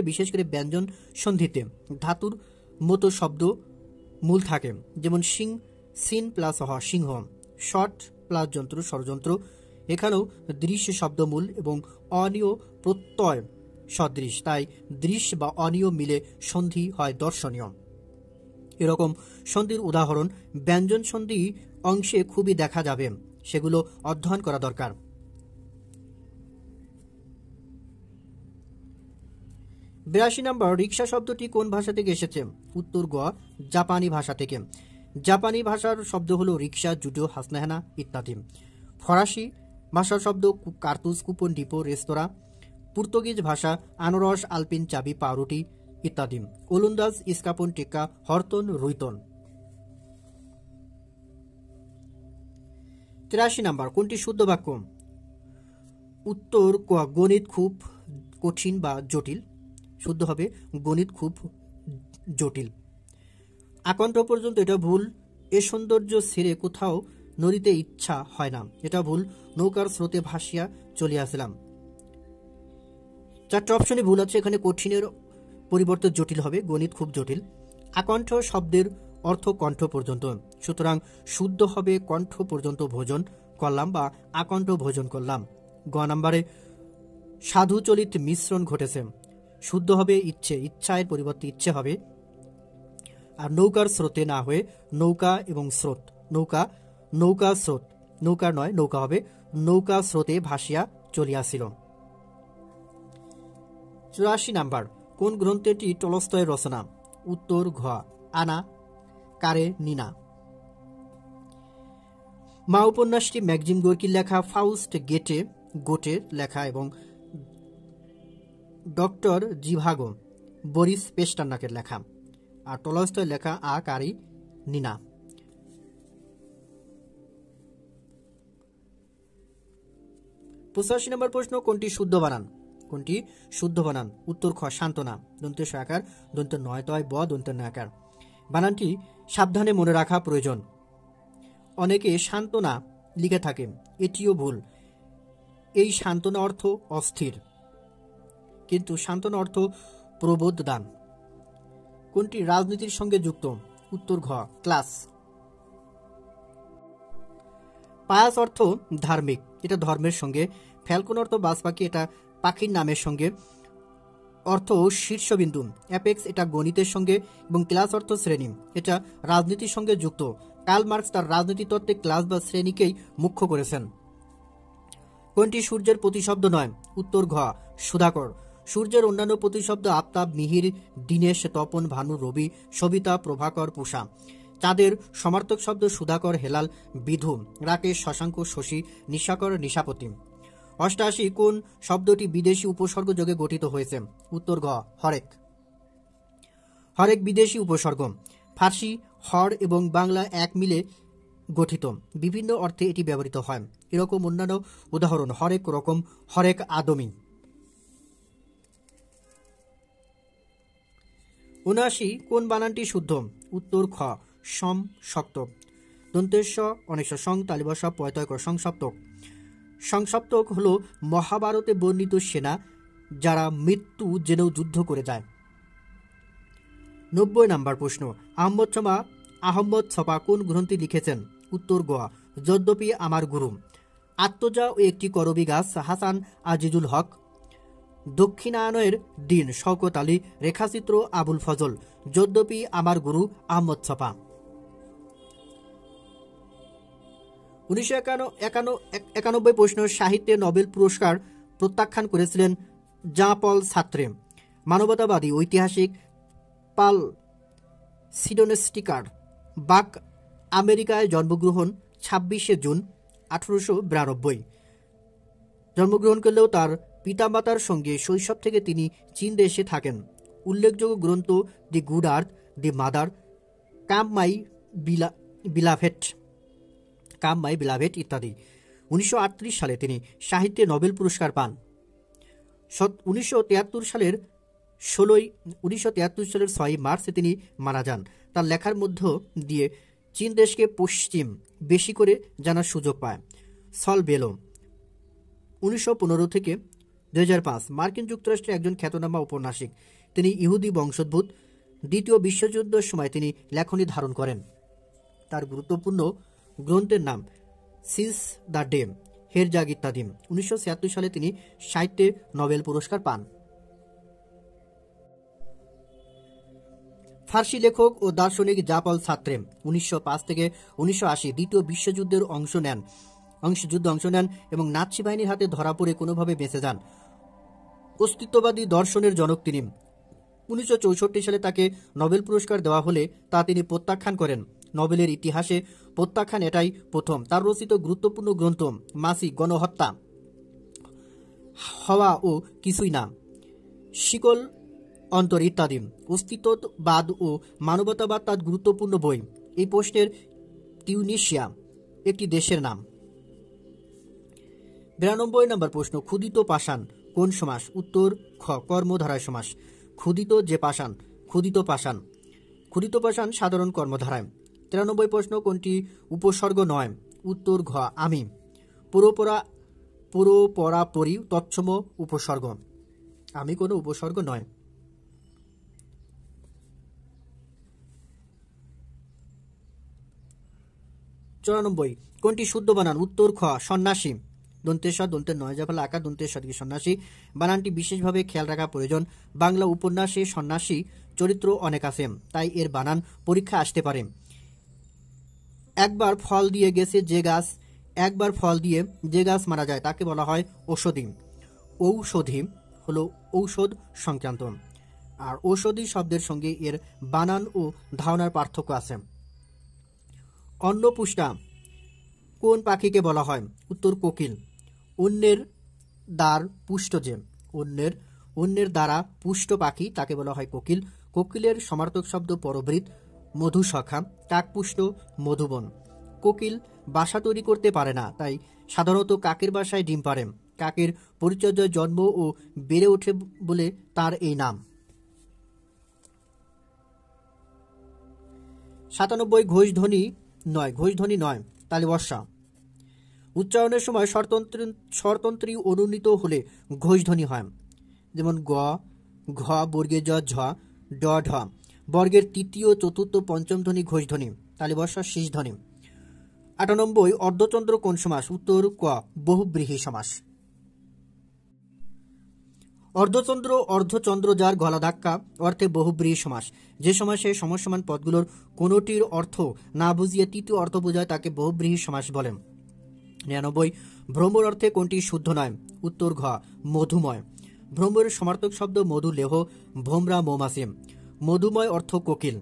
S1: বিশেষ করে ব্যঞ্জন সন্ধিতে ধাতুর মতো শব্দ মূল থাকে, যেমন সিন প্লাস হ, সিংহ। শট প্লাস যন্ত্র, ষড়যন্ত্র। এখানেও দৃশ্য শব্দমূল এবং অনীয় প্রত্যয় সদৃশ, তাই দৃশ বা অনীয় মিলে সন্ধি হয় দর্শনীয়। এরকম সন্ধির উদাহরণ ব্যঞ্জন সন্ধি অংশে খুবই দেখা যাবে, সেগুলো অধ্যয়ন করা দরকার। 82 নম্বর, রিক্সা শব্দটি কোন ভাষা থেকে এসেছে? উত্তর গ জাপানি ভাষা থেকে। জাপানি ভাষার শব্দ হলো রিক্সা, জুডো, হাসনাহেনা ইত্যাদি। ফরাসি ভাষার শব্দ কার্তুজ, কুপন, ডিপো, রেস্তোরাঁ। পর্তুগিজ ভাষা আনারস, আলপিন, চাবি, পাউরুটি ইত্যাদি। ওলন্দাজ ইস্কাপন, টিক্কা, হরতন, রুইতন। 83 নম্বর, কোনটি শুদ্ধ বাক্য? উত্তর ক গণিত খুব কঠিন বা জটিল। শুদ্ধ হবে গণিত খুব জটিল। আকণ্ঠ পর্যন্ত, এটা ভুল। এ সৌন্দর্য ছেড়ে কোথাও নড়িতে ইচ্ছা হয় না, এটা ভুল। নৌকার স্রোতে ভাসিয়া চলিয়াছিলাম। 4টা অপশনে ভুল আছে, এখানে কঠিনের পরিবর্তে জটিল হবে, গণিত খুব জটিল। আকণ্ঠ শব্দের অর্থ কণ্ঠ পর্যন্ত, সুতরাং শুদ্ধ হবে কণ্ঠ পর্যন্ত ভোজন করলাম বা আকণ্ঠ ভোজন করলাম। গ নম্বরে সাধুচলিত মিশ্রণ ঘটেছে, শুদ্ধ হবে ইচ্ছায়ের পরিবর্তে ইচ্ছে হবে। আর নৌকার স্রোতে না হয়ে নৌকা এবং স্রোত, নৌকা স্রোত, নৌকার নয় নৌকা হবে, নৌকা স্রোতে ভাসিয়া চলিয়াছিল। 84 নাম্বার, কোন গ্রন্থটি টলস্টয়ের রচনা? উত্তর ঘ আনা কারেনিনা। মা উপন্যাসটি ম্যাক্সিম গোর্কির লেখা, ফাউস্ট গোটের লেখা এবং ডক্টর জিভাগো বরিস পেস্টার্নাকের লেখা। আর টলস্টয়ের লেখা আ কারেনিনা। 85 নম্বর প্রশ্ন, কোনটি শুদ্ধ বানান? উত্তর খ সান্ত্বনা, দন্ত্য সয়াকার, দন্ত্য নয় তয় ব, দন্ত্য নয়াকার। বানানটি সাবধানে মনে রাখা প্রয়োজন। অনেকে সান্ত্বনা লিখে থাকে, এটিও ভুল। এই সান্ত্বনা অর্থ অস্থির, কিন্তু সান্ত্বনা অর্থ প্রবোধ দান। কোনটি রাজনীতির সঙ্গে যুক্ত? উত্তর ঘ ক্লাস। পায়াস অর্থ ধার্মিক, এটা ধর্মের সঙ্গে। ফ্যালকন অর্থ বাজ পাখি, এটা পাখির নামের সঙ্গে। অর্থ শীর্ষবিন্দু। অ্যাপেক্স এটা গণিতের সঙ্গে, এবং ক্লাস অর্থ শ্রেণী, এটা রাজনীতির সঙ্গে যুক্ত। কার্ল মার্কস তার রাজনীতি তত্ত্বে ক্লাস বা শ্রেণীকেই মুখ্য করেছেন। কোনটি সূর্যের প্রতিশব্দ নয়? উত্তর ঘ সুধাকর। সূর্যের অন্যান্য প্রতিশব্দ আফতাব, মিহির, দীনেশ, তপন, ভানু, রবি, সবিতা, প্রভাকর, পূষা। চাঁদের সমার্থক শব্দ সুধাকর, হেলাল, বিধু, রাকেশ, শশাঙ্ক, শশী, নিশাকর, নিশাপতি। 88 কোন শব্দটি বিদেশি উপসর্গ যোগে গঠিত হয়েছে? উত্তর ঘ হরেক বিদেশি উপসর্গ। ফার্সি হর এবং বাংলা এক মিলে গঠিত, বিভিন্ন অর্থে এটি ব্যবহৃত হয়। এরকম অন্যান্য উদাহরণ হরেক রকম, হরেক আদমি। 79 কোন বানানটি শুদ্ধ? উত্তর খ সম শক্ত, দন্তেশ অনেশ সং তালিবস পয়তয়ক সংসপ্তক। সংসপ্তক হল মহাভারতে বর্ণিত সেনা যারা মৃত্যু জেনেও যুদ্ধ করে যায়। 90 নাম্বার প্রশ্ন, আহম্মদ ছপা কোন গ্রন্থে লিখেছেন? উত্তর গ যদ্যপি আমার গুরু। আত্মজা ও একটি করবি গাছ, হাসান আজিজুল হক। দক্ষিণায়নের দিন, শওকত আলী। রেখাচিত্র, আবুল ফজল। যদ্যপি আমার গুরু, আহমদ ছপা। 1991 প্রশ্ন, সাহিত্যে নোবেল পুরস্কার প্রত্যাখ্যান করেছিলেন জাঁ পল সার্ত্রে। মানবতাবাদী ঐতিহাসিক পাল সিডনেস্টিকার বাক আমেরিকায় জন্মগ্রহণ 26শে জুন 1892 জন্মগ্রহণ করলেও তার পিতামাতার সঙ্গে শৈশব থেকে তিনি চীন দেশে থাকেন। উল্লেখযোগ্য গ্রন্থ দি গুড আর্থ, দি মাদার, কাম মাই বিলাভেট ইত্যাদি। 1938 সালে তিনি সাহিত্যে নোবেল পুরস্কার পান। 1973 সালের 6 মার্চে তিনি মারা যান। তার লেখার মধ্য দিয়ে চীন দেশকে পশ্চিম বেশি করে জানার সুযোগ পায়। সল বেলো 1915 থেকে 2005 মার্কিন যুক্তরাষ্ট্রের একজন খ্যাতনামা ঔপন্যাসিক। তিনি ইহুদি বংশোদ্ভূত। দ্বিতীয় বিশ্বযুদ্ধের সময় তিনি লেখনী ধারণ করেন। তার গুরুত্বপূর্ণ গ্রন্থের নাম সিজ দ্য ডে, হেরজাগ ইত্যাদি। 1976 সালে তিনি সাহিত্যে নোবেল পুরস্কার পান। ফার্সি লেখক ও দার্শনিক জাপল সাত্রে 1905 থেকে 1980 দ্বিতীয় বিশ্বযুদ্ধে অংশ নেন এবং নাৎসি বাহিনীর হাতে ধরা পড়ে কোনোভাবে বেঁচে যান। অস্তিত্ববাদী দর্শনের জনক তিনি। 1964 সালে তাকে নোবেল পুরস্কার দেওয়া হলে তা তিনি প্রত্যাখ্যান করেন। নোবেলের ইতিহাসে প্রত্যাখ্যান এটাই প্রথম। তার রচিত গুরুত্বপূর্ণ গ্রন্থ মাসি, গণহত্যা, হওয়া ও কিছুই না, শিকল অন্তর ইত্যাদি। অস্তিত্ববাদ ও মানবতাবাদ তার গুরুত্বপূর্ণ বই। এই প্রশ্নের টিউনিশিয়া একটি দেশের নাম। 92 নম্বর প্রশ্ন, ক্ষুদিত পাষাণ কোন সমাস? উত্তর খ, কর্মধারায় সমাস। ক্ষুদিত যে পাষাণ, ক্ষুদিত পাষাণ। ক্ষুদিত পাষাণ সাধারণ কর্মধারায়। 93 প্রশ্ন, কোনটি উপসর্গ নয়? উত্তর ঘ, আমি। পুরোপরাপরি তৎসম উপসর্গ। আমি কোনো উপসর্গ নয়। 94 কোনটি শুদ্ধ বানান? উত্তর খ, সন্ন্যাসী। দন্তেশ্বর দন্তের নয় জাফলা আকার দন্তেশ্বর কি সন্ন্যাসী। বানানটি বিশেষভাবে খেয়াল রাখা প্রয়োজন। বাংলা উপন্যাসে সন্ন্যাসী চরিত্র অনেক আছে, তাই এর বানান পরীক্ষা আসতে পারে। একবার ফল দিয়ে যে গাছ মারা যায় তাকে বলা হয় ঔষধি। ঔষধি হলো ঔষধ সংক্রান্ত, আর ঔষধি শব্দের সঙ্গে এর বানান ও ধারণার পার্থক্য আছে। অন্নপুষ্টা কোন পাখিকে বলা হয়? উত্তর কোকিল। অন্যের দ্বার পুষ্ট যে, অন্যের দ্বারা পুষ্ট পাখি তাকে বলা হয় কোকিল। কোকিলের সমার্থক শব্দ পরবৃত, মধুসখা, কাকপুষ্ট, মধুবন। কোকিল বাসা তৈরি করতে পারে না, তাই সাধারণত কাকের বাসায় ডিম পারে। কাকের পরিচর্যায় জন্ম ও বেড়ে ওঠে বলে তার এই নাম। 97 ঘোষধ্বনি নয়, তালে বর্ষা। উচ্চারণের সময় স্বরতন্ত্রী অনুনীত হলে ঘোষধ্বনি হয়, যেমন গ, ঘ, বর্গের জ, ঝ, ড, ঢ। বর্গের তৃতীয়, চতুর্থ, পঞ্চম ধ্বনি ঘোষধ্বনি, তালে বর্ষা শেষ ধ্বনি। 98 অর্ধচন্দ্র কোন সমাস? উত্তর ক, বহুব্রীহি সমাস। অর্ধচন্দ্র যার গলা ধাক্কা অর্থে বহুব্রীহি সমাস। যে সমাসে সমসমান পদগুলোর কোনোটির অর্থ না বুঝিয়ে তৃতীয় অর্থ বোঝায় তাকে বহুব্রীহি সমাস বলেন। 99 ভ্রমর অর্থে কোনটি শুদ্ধ নয়? উত্তর ঘ, মধুময়। ভ্রমরের সমার্থক শব্দ মধু লেহ, ভোমরা মৌমাছি। মধুময় অর্থ কোকিল।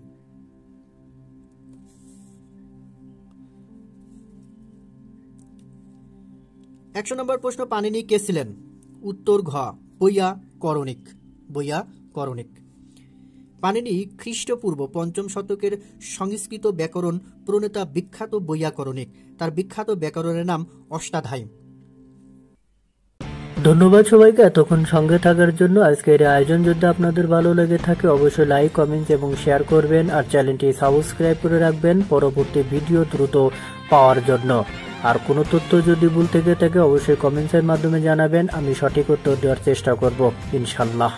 S1: 100 নম্বর প্রশ্ন, পাণিনি কে ছিলেন? উত্তর ঘ, বৈয়াকরণিক। পাণিনি খ্রিস্টপূর্ব 5ম শতকের সংস্কৃত ব্যাকরণ প্রণেতা, বিখ্যাত বৈয়াকরণিক। তার বিখ্যাত ব্যাকরণের নাম অষ্টাধ্যায়ী।
S2: ধন্যবাদ সবাইকে এতক্ষণ সঙ্গে থাকার জন্য। আজকের আয়োজন যদি আপনাদের ভালো লেগে থাকে অবশ্যই লাইক, কমেন্ট এবং শেয়ার করবেন, আর চ্যানেলটি সাবস্ক্রাইব করে রাখবেন পরবর্তী ভিডিও দ্রুত পাওয়ার জন্য। আর কোনো তথ্য যদি ভুল থেকে থাকে অবশ্যই কমেন্টসের মাধ্যমে জানাবেন, আমি সঠিক উত্তর দেওয়ার চেষ্টা করব ইনশাল্লাহ।